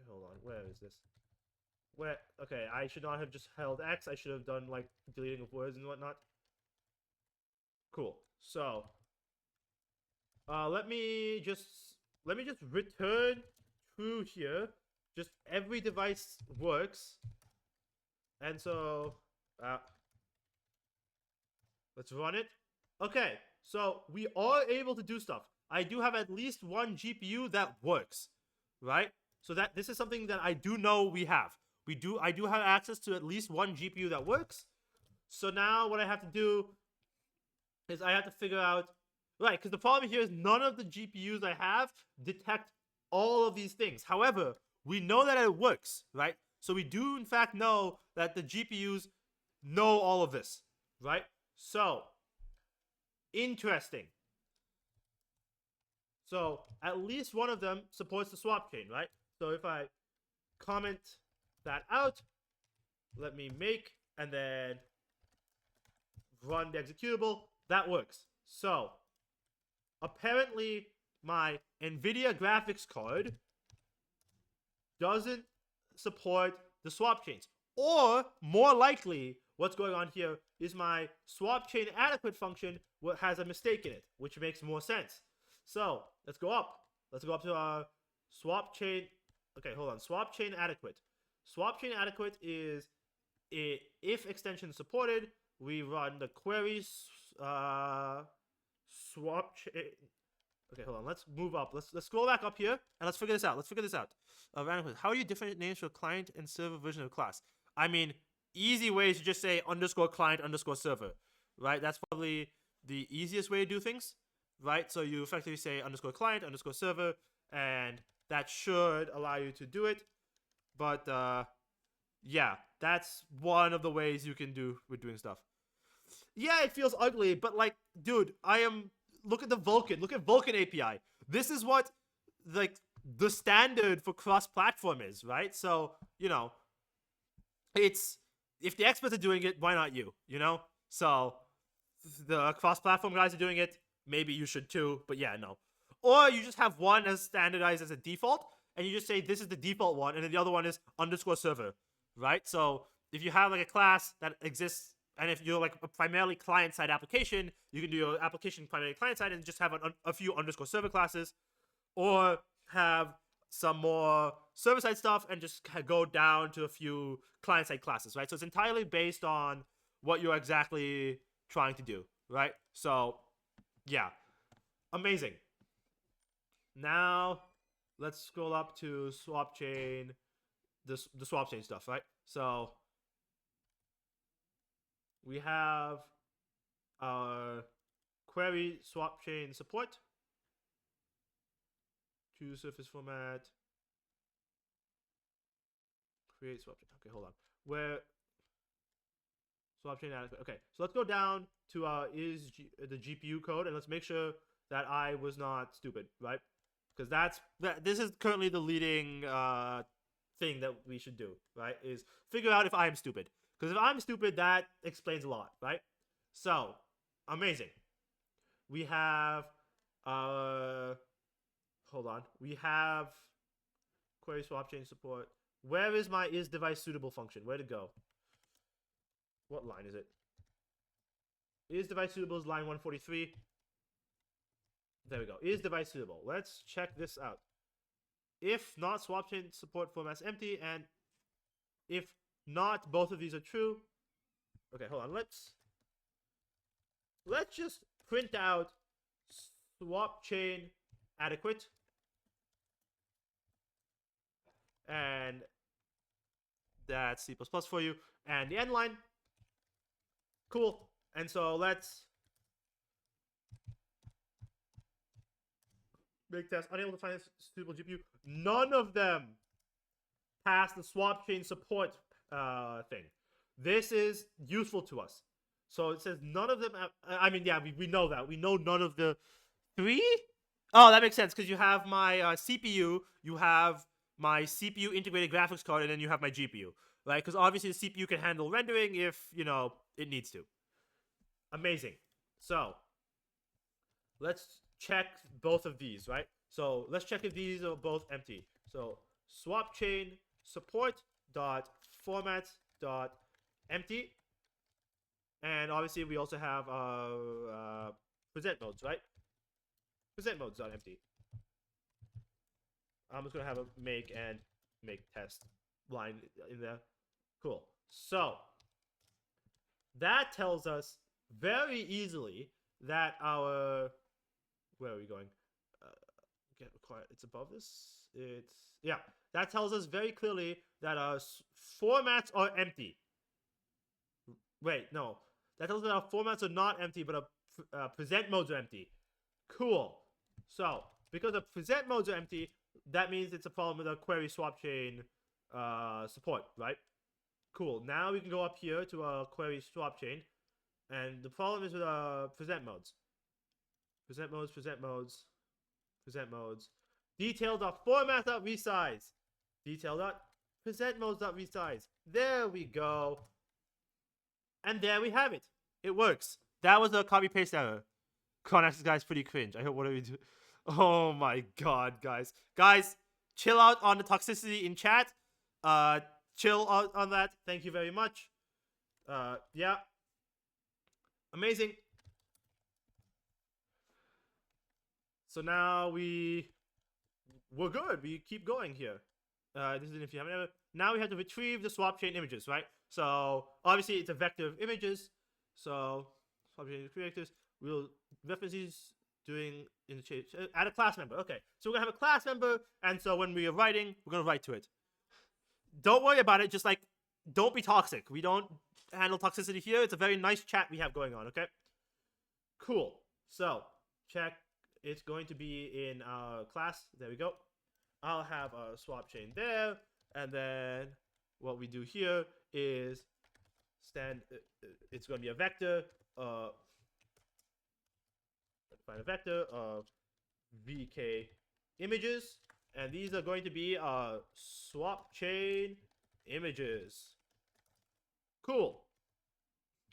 hold on, where is this? Where? Okay, I should not have just held X. I should have done like deleting of words and whatnot. Cool. So let me just return true here. Just every device works, and so let's run it. Okay, so we are able to do stuff. I do have at least one GPU that works, right? So that this is something that I do know we have. I do have access to at least one GPU that works. So now what I have to do is I have to figure out, right, because the problem here is none of the GPUs I have detect all of these things. However, we know that it works, right? So we do in fact know that the GPUs know all of this, right? So, interesting. So at least one of them supports the swap chain, right? So if I comment that out, let me make and then run the executable. That works. So apparently my NVIDIA graphics card doesn't support the swap chains. Or, more likely, what's going on here is my swap chain adequate function has a mistake in it, which makes more sense. So, let's go up. Let's go up to our swap chain. Okay, hold on. Swap chain adequate. Swap chain adequate is if extension supported, we run the queries swap chain. Okay, hold on. Let's move up. Let's scroll back up here and let's figure this out. How do you differentiate names for client and server version of a class? I mean, easy way is to just say _client_server, right? That's probably the easiest way to do things, right? So you effectively say _client_server, and that should allow you to do it. But yeah, that's one of the ways you can do with doing stuff. Yeah, it feels ugly, but like, dude, look at the Vulkan. Look at Vulkan API. This is what like the standard for cross-platform is, right? So, it's if the experts are doing it, why not you? So the cross-platform guys are doing it, maybe you should too, but yeah, no. Or you just have one as standardized as a default, and you just say this is the default one, and then the other one is _server, right? So if you have like a class that exists, and if you're like a primarily client-side application, you can do your application primarily client-side and just have a few _server classes, or have some more server-side stuff and just go down to a few client-side classes, right? So it's entirely based on what you're exactly trying to do, right? So, yeah. Amazing. Now, let's scroll up to swap chain, the swap chain stuff, right? So, we have our query swap chain support. Choose surface format. Create swap chain. Okay, hold on. Where swap chain adequate. Okay, so let's go down to the GPU code, and let's make sure that I was not stupid, right? Because this is currently the leading thing that we should do, right? Is figure out if I am stupid. Because if I'm stupid, that explains a lot, right? So, amazing. We have hold on. We have query swap chain support. Where is my is device suitable function? Where'd it go? What line is it? Is device suitable is line 143. There we go. Is device suitable? Let's check this out. If not, swap chain support format's empty, and if not, both of these are true. Okay, hold on. Let's just print out swap chain adequate. And that's C++ for you. And the end line. Cool. And so let's make test. Unable to find a suitable GPU. None of them pass the swap chain support thing. This is useful to us. So it says none of them I mean, yeah, we know that. We know none of the 3? Oh, that makes sense, because you have my CPU, you have my CPU integrated graphics card, and then you have my GPU, right? Because obviously the CPU can handle rendering if, it needs to. Amazing. So, let's check both of these, right? So, let's check if these are both empty. So, swap chain support dot formats dot empty. And obviously we also have present modes, right? Present modes dot empty. I'm just gonna have a make test line in there. Cool. So that tells us very easily that our where are we going? Get quiet. It's above this. Yeah. That tells us very clearly that our formats are empty. Wait, no. That tells us that our formats are not empty, but our present modes are empty. Cool. So because the present modes are empty, that means it's a problem with our query swap chain support, right? Cool. Now we can go up here to our query swap chain, and the problem is with present modes. Present modes, present modes, present modes. Detail.format.resize. Detail dot present modes.resize. There we go. And there we have it. It works. That was a copy paste error. Connex guy's pretty cringe. I hope what do we do? Oh my god, guys. Guys, chill out on the toxicity in chat. Chill out on that. Thank you very much. Yeah. Amazing. So now we're good. We keep going here. This is if you haven't ever. Now we have to retrieve the swap chain images, right? So obviously it's a vector of images. So swap chain creators. We'll reference these doing interchange. Add a class member. Okay. So we're gonna have a class member, and so when we are writing, we're gonna write to it. Don't worry about it. Just like don't be toxic. We don't handle toxicity here. It's a very nice chat we have going on. Okay. Cool. So check. It's going to be in our class. There we go. I'll have a swap chain there, and then what we do here is it's going to be a vector. Find a vector of vk images, and these are going to be our swap chain images. Cool.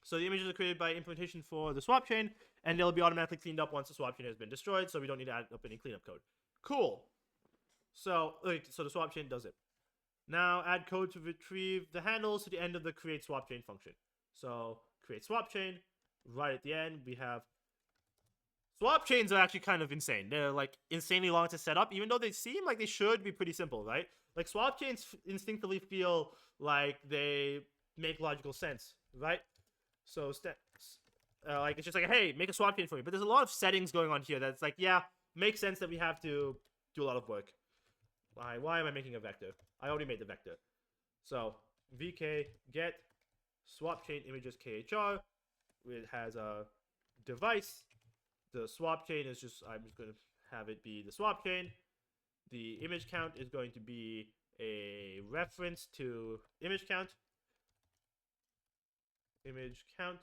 So the images are created by implementation for the swap chain, and they'll be automatically cleaned up once the swap chain has been destroyed, so we don't need to add up any cleanup code. Cool. So the swap chain does it. Now add code to retrieve the handles to the end of the create swap chain function. So create swap chain. Right at the end, we have swap chains are actually kind of insane. They're like insanely long to set up, even though they seem like they should be pretty simple, right? Like swap chains instinctively feel like they make logical sense, right? So like it's just like, hey, make a swap chain for me. But there's a lot of settings going on here that's like, yeah, makes sense that we have to do a lot of work. Why am I making a vector? I already made the vector. So vk get swap chain images khr. It has a device. The swap chain is just, I'm just going to have it be the swap chain. The image count is going to be a reference to image count. Image count.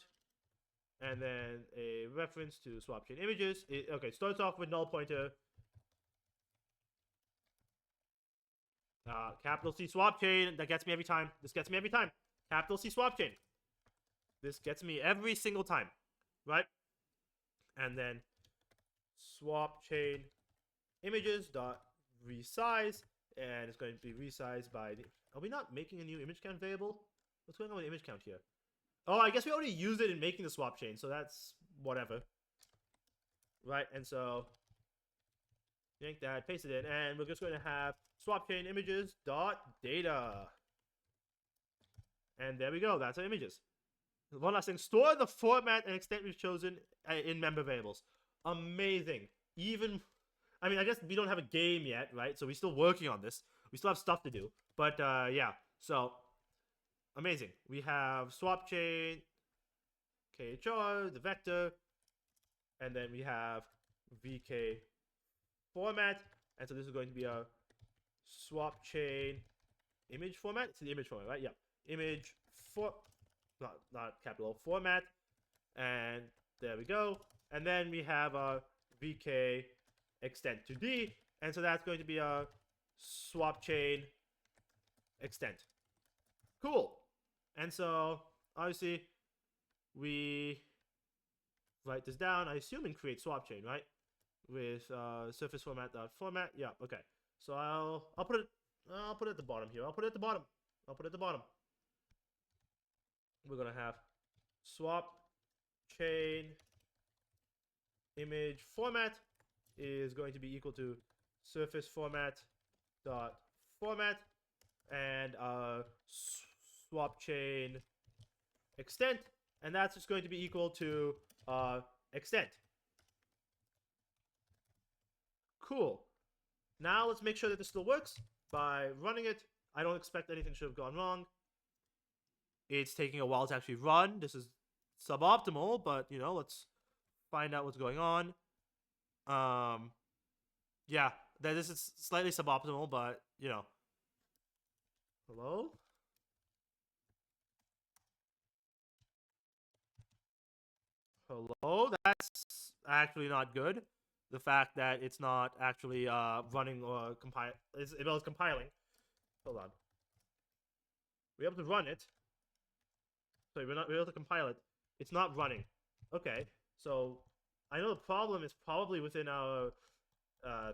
And then a reference to swap chain images. Okay, starts off with null pointer. Capital C swap chain. That gets me every time. This gets me every time. Capital C swap chain. This gets me every single time. Right? And then swap chain images dot resize, and it's going to be resized by the, are we not making a new image count variable? What's going on with image count here? Oh, I guess we already used it in making the swap chain, so that's whatever. Right, and so yank that, paste it in, and we're just going to have swap chain images dot data. And there we go, that's our images. One last thing, store the format and extent we've chosen in member variables. Amazing. Even, I mean, I guess we don't have a game yet, right? So we're still working on this. We still have stuff to do. But yeah, so amazing. We have swap chain, KHR, the vector, and then we have VK format. And so this is going to be a swap chain image format. It's the image format, right? Yeah. Image for, not capital format. And there we go. And then we have a VK extent to D. And so that's going to be a swap chain extent. Cool. And so obviously we write this down. I assume in create swap chain, right? With surface format dot format. Yeah, okay. So I'll put it at the bottom here. I'll put it at the bottom. We're gonna have swap chain image format is going to be equal to surface format dot format, and swap chain extent, and that's just going to be equal to extent. Cool. Now let's make sure that this still works by running it. I don't expect anything should have gone wrong. It's taking a while to actually run. This is suboptimal, but you know, let's find out what's going on. Yeah, this is slightly suboptimal, but you know. Hello? Hello? That's actually not good. The fact that it's not actually running or compile, it was compiling. Hold on. We're able to run it. Sorry, we're able to compile it. It's not running. Okay, so I know the problem is probably within our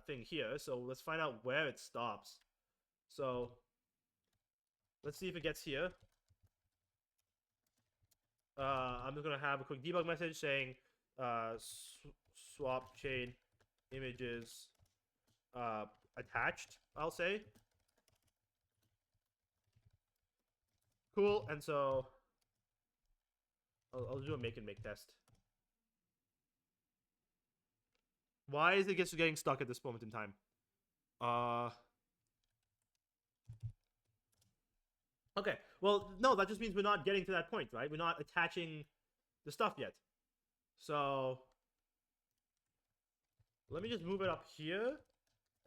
thing here. So let's find out where it stops. So let's see if it gets here. I'm just gonna have a quick debug message saying swap chain images attached. I'll say cool, and so I'll do a make and make test. Why is it getting stuck at this moment in time? Okay, well, no, that just means we're not getting to that point, right? We're not attaching the stuff yet. So let me just move it up here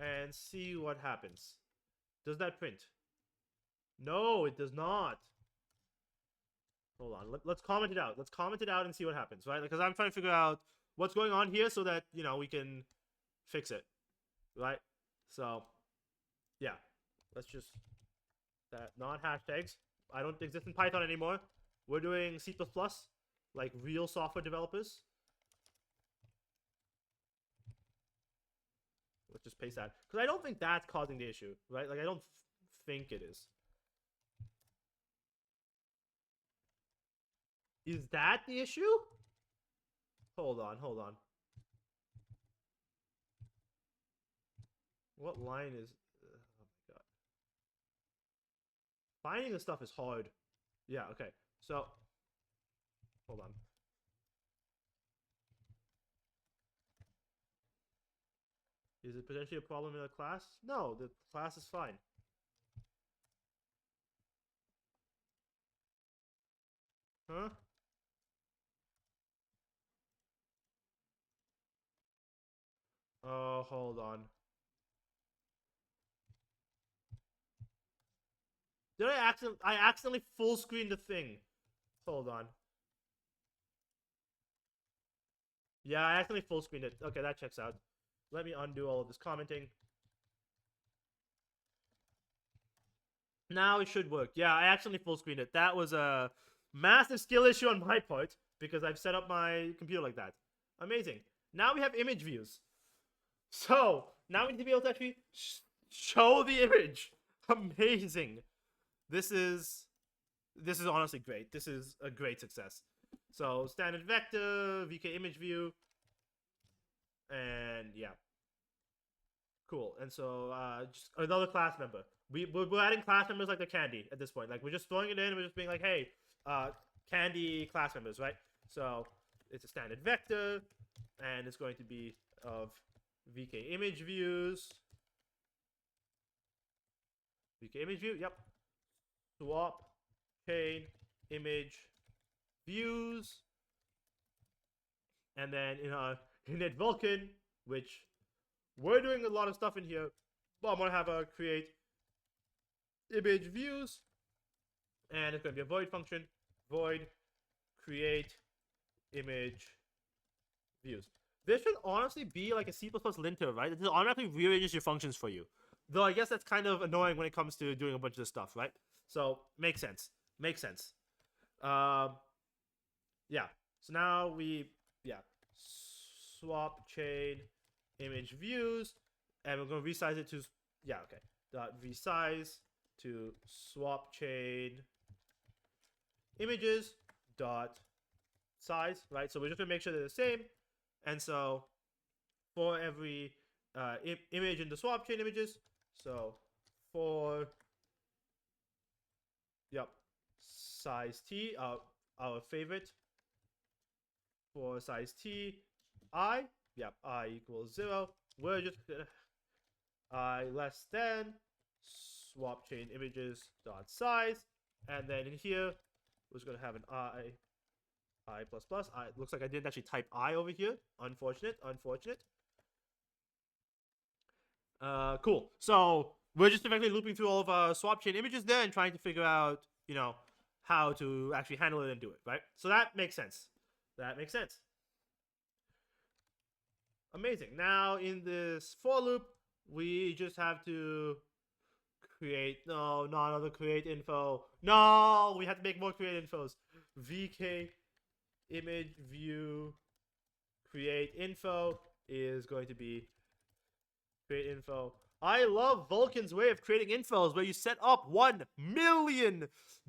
and see what happens. Does that print? No, it does not. Hold on, let's comment it out. Let's comment it out and see what happens, right? Because I'm trying to figure out what's going on here so that, you know, we can fix it, right? So, yeah, let's just, that not hashtags. I don't exist in Python anymore. We're doing C++, like real software developers. Let's just paste that. Because I don't think that's causing the issue, right? Like, I don't think it is. Is that the issue? Hold on, hold on. What line is... oh my god. Finding this stuff is hard. Yeah, okay. So, hold on. Is it potentially a problem in a class? No, the class is fine. Huh? Oh, hold on. Did I accidentally full screen the thing? Hold on. Yeah, I accidentally full screened it. Okay, that checks out. Let me undo all of this commenting. Now it should work. Yeah, I accidentally full screened it. That was a massive skill issue on my part because I've set up my computer like that. Amazing. Now we have image views. So, now we need to be able to actually show the image. Amazing. This is honestly great. This is a great success. So, standard vector, VK image view, and yeah. Cool. And so, just another class member. We're adding class members like the candy at this point. Like, we're just throwing it in and we're just being like, hey, candy class members, right? So, it's a standard vector, and it's going to be of VK image views. VK image view, yep. Swap chain image views. And then in Vulkan, which we're doing a lot of stuff in here, but I'm gonna have a create image views, and it's gonna be a void function, void create image views. This should honestly be like a C++ linter, right? It automatically rearranges your functions for you. Though I guess that's kind of annoying when it comes to doing a bunch of this stuff, right? So makes sense. Makes sense. Yeah. So now we swap chain image views, and we're gonna resize it to okay. Dot resize to swap chain images dot size, right? So we're just gonna make sure they're the same. And so for every image in the swap chain images, so for size t, our favorite, for size t, I equals 0. We're just gonna I less than swap chain images dot size, and then in here we're just gonna have an I plus plus. It looks like I didn't actually type I over here. Unfortunate. Cool. So we're just effectively looping through all of our swap chain images there and trying to figure out, how to actually handle it and do it, right? So that makes sense. Amazing. Now in this for loop, we just have to create. No, not another create info. No, we have to make more create infos. VK image view create info is going to be create info. I love Vulkan's way of creating infos where you set up 1 million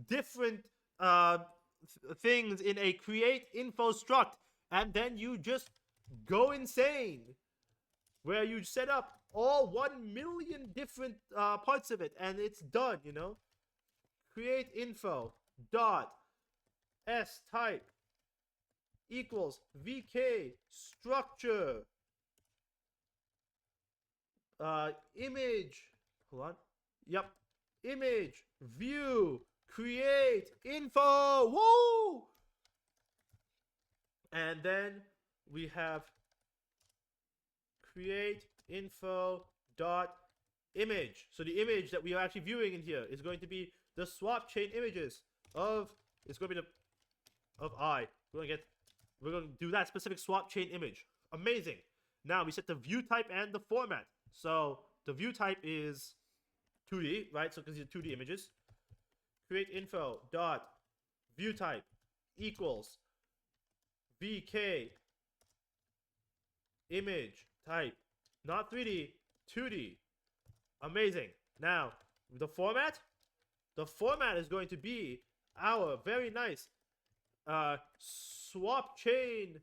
different things in a create info struct and then you just go insane where you set up all 1 million different parts of it and it's done, you know? Create info dot s type equals vk structure image, hold on, yep, image view create info, woo, and then we have create info dot image. So the image that we are actually viewing in here is going to be the swap chain images of, it's going to be the of I. We're going to do that specific swap chain image. Amazing. Now we set the view type and the format. So the view type is 2D, right? So because these are 2D images. Create info dot view type equals vk image type, not 3D, 2D. Amazing. Now the format is going to be our very nice swap chain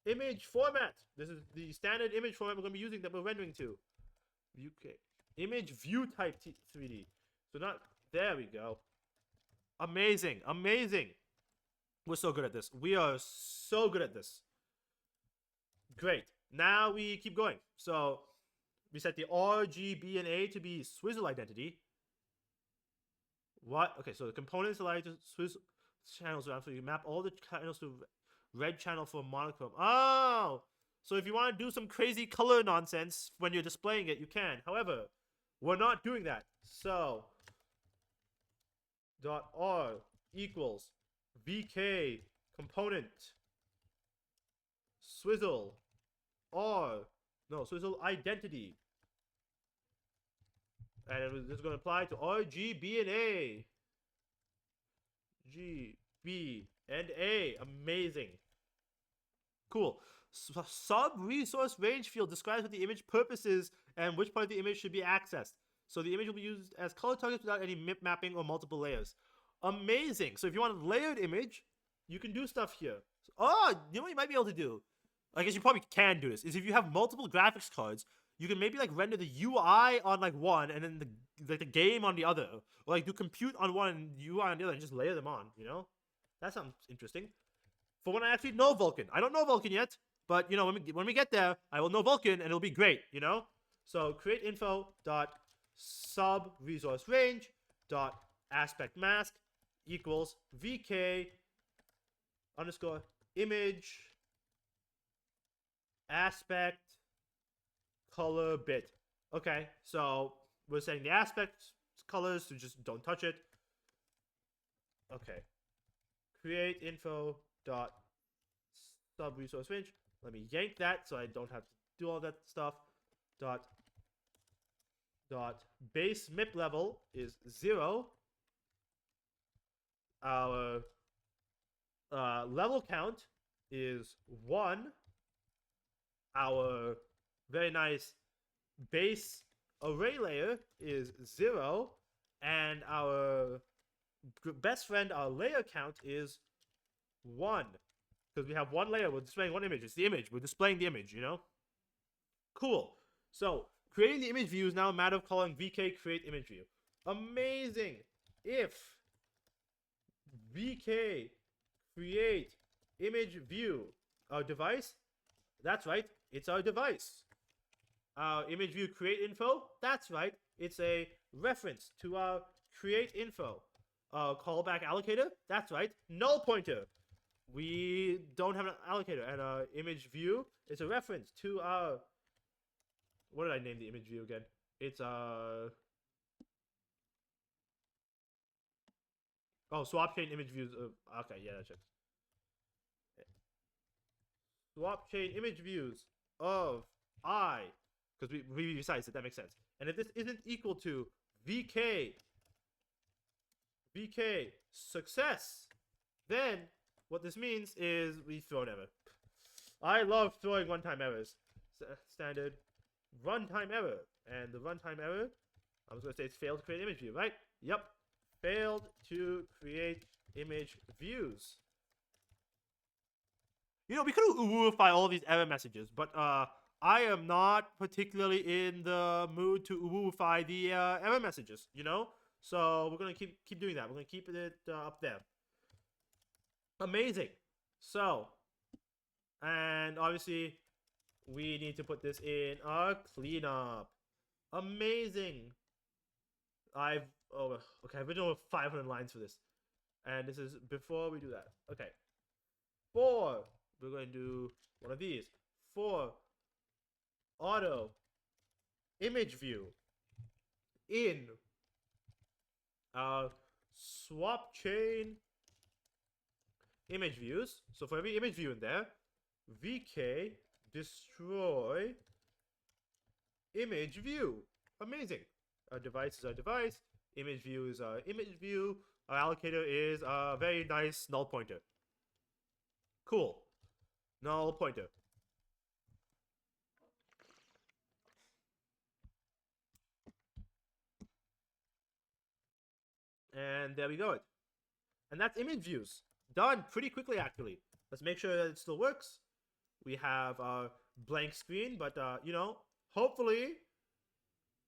image format. This is the standard image format we're going to be using that we're rendering to. UK image view type 3D. So not, there we go. Amazing, amazing. We're so good at this. We are so good at this. Great. Now we keep going. So we set the R, G, B, and A to be swizzle identity. What? Okay, so the components allow you to swizzle channels around, so you map all the channels to red channel for monochrome. Oh! So if you want to do some crazy color nonsense when you're displaying it, you can. However, we're not doing that. So dot R equals VK component swizzle R, no, swizzle identity. And this is going to apply to R, G, B, and A. G, B, and A. Amazing. Cool. Sub-resource range field describes what the image purpose is and which part of the image should be accessed. So the image will be used as color targets without any MIP mapping or multiple layers. Amazing. So if you want a layered image, you can do stuff here. Oh, you know what you might be able to do? I guess you probably can do this. Is if you have multiple graphics cards, you can maybe like render the UI on like one and then the game on the other. Or like do compute on one and UI on the other and just layer them on, you know? That sounds interesting. For when I actually know Vulkan. I don't know Vulkan yet, but you know, when we get there, I will know Vulkan and it'll be great, you know? So create info dot sub resource range dot aspect mask equals VK underscore image aspect color bit. Okay, so we're setting the aspect colors to just don't touch it. Okay. Create info dot sub resource range. Let me yank that so I don't have to do all that stuff. Dot base MIP level is 0. Our level count is 1. Our very nice base array layer is 0. And our best friend, our layer count, is 1. Because we have one layer, we're displaying one image. It's the image. We're displaying the image, you know? Cool. So, creating the image view is now a matter of calling VK create image view. Amazing. If VK create image view our device, that's right, it's our device. Our image view create info, that's right, it's a reference to our create info. Callback allocator, that's right, null pointer. We don't have an allocator. And our image view is a reference to our, what did I name the image view again? It's oh, swap chain image views. Okay, yeah, that checks. Swap chain image views of I, because we resized it. That makes sense. And if this isn't equal to VK success. Then what this means is we throw an error. I love throwing runtime errors. Standard runtime error. And the runtime error, I was going to say it's failed to create image view, right? Yep. Failed to create image views. You know, we could uwuify all these error messages, but I am not particularly in the mood to uwuify the error messages, you know? So we're going to keep doing that. We're going to keep it up there. Amazing. So, and obviously, we need to put this in our cleanup. Amazing. I've written over 500 lines for this. And this is before we do that. Okay. 4. We're going to do one of these. 4. Auto. Image view. In. Swap chain. Image views. So for every image view in there, VK destroy image view. Amazing. Our device is our device. Image view is our image view. Our allocator is a very nice null pointer. Cool. Null pointer. And there we go. And that's image views. Done pretty quickly, actually. Let's make sure that it still works. We have our blank screen, but, you know, hopefully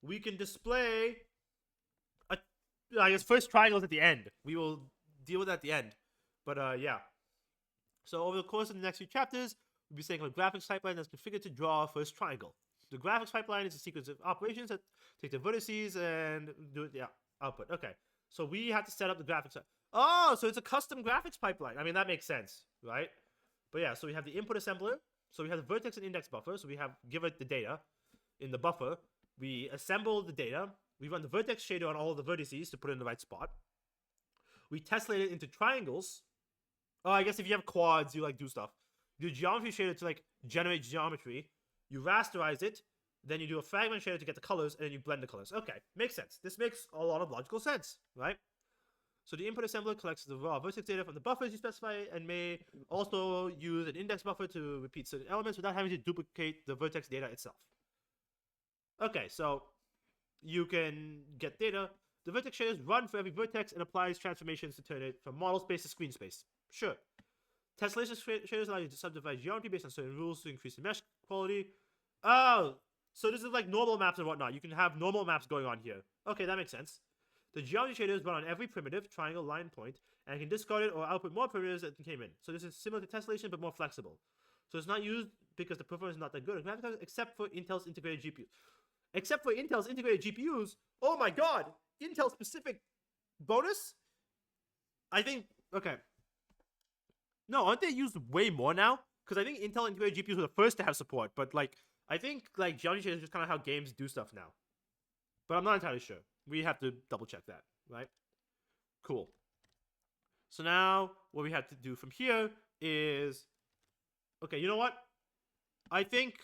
we can display I guess first triangles at the end. We will deal with that at the end. But, yeah. So over the course of the next few chapters, we'll be saying a graphics pipeline that's configured to draw our first triangle. The graphics pipeline is a sequence of operations that take the vertices and do it, yeah, output. Okay. So we have to set up the graphics. Oh, so it's a custom graphics pipeline. I mean, that makes sense, right? But yeah, so we have the input assembler. So we have the vertex and index buffer. So we give it the data in the buffer. We assemble the data. We run the vertex shader on all of the vertices to put it in the right spot. We tessellate it into triangles. Oh, I guess if you have quads, you do stuff. You do geometry shader to generate geometry. You rasterize it. Then you do a fragment shader to get the colors, and then you blend the colors. Okay, makes sense. This makes a lot of logical sense, right? So the input assembler collects the raw vertex data from the buffers you specify and may also use an index buffer to repeat certain elements without having to duplicate the vertex data itself. Okay, so you can get data. The vertex shaders run for every vertex and applies transformations to turn it from model space to screen space. Sure. Tessellation shaders allow you to subdivide geometry based on certain rules to increase the mesh quality. Oh, so this is like normal maps and whatnot. You can have normal maps going on here. Okay, that makes sense. The geometry shaders run on every primitive, triangle, line, point, and can discard it or output more primitives that came in. So this is similar to tessellation, but more flexible. So it's not used because the performance is not that good, except for Intel's integrated GPUs. Except for Intel's integrated GPUs, oh my god! Intel specific bonus? I think, okay. No, aren't they used way more now? Because I think Intel integrated GPUs were the first to have support, but I think geometry shaders is just kind of how games do stuff now. But I'm not entirely sure. We have to double check that, right? Cool. So now what we have to do from here is, okay, you know what? I think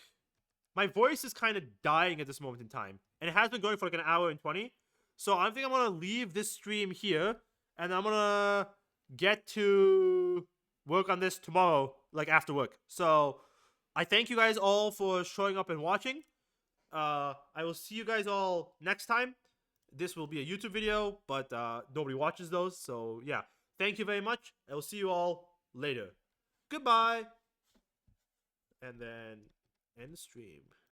my voice is kind of dying at this moment in time, and it has been going for an hour and 20. So I think I'm gonna leave this stream here, and I'm gonna get to work on this tomorrow, after work. So I thank you guys all for showing up and watching. I will see you guys all next time. This will be a YouTube video, but nobody watches those. So yeah, thank you very much. I will see you all later. Goodbye. And then end stream.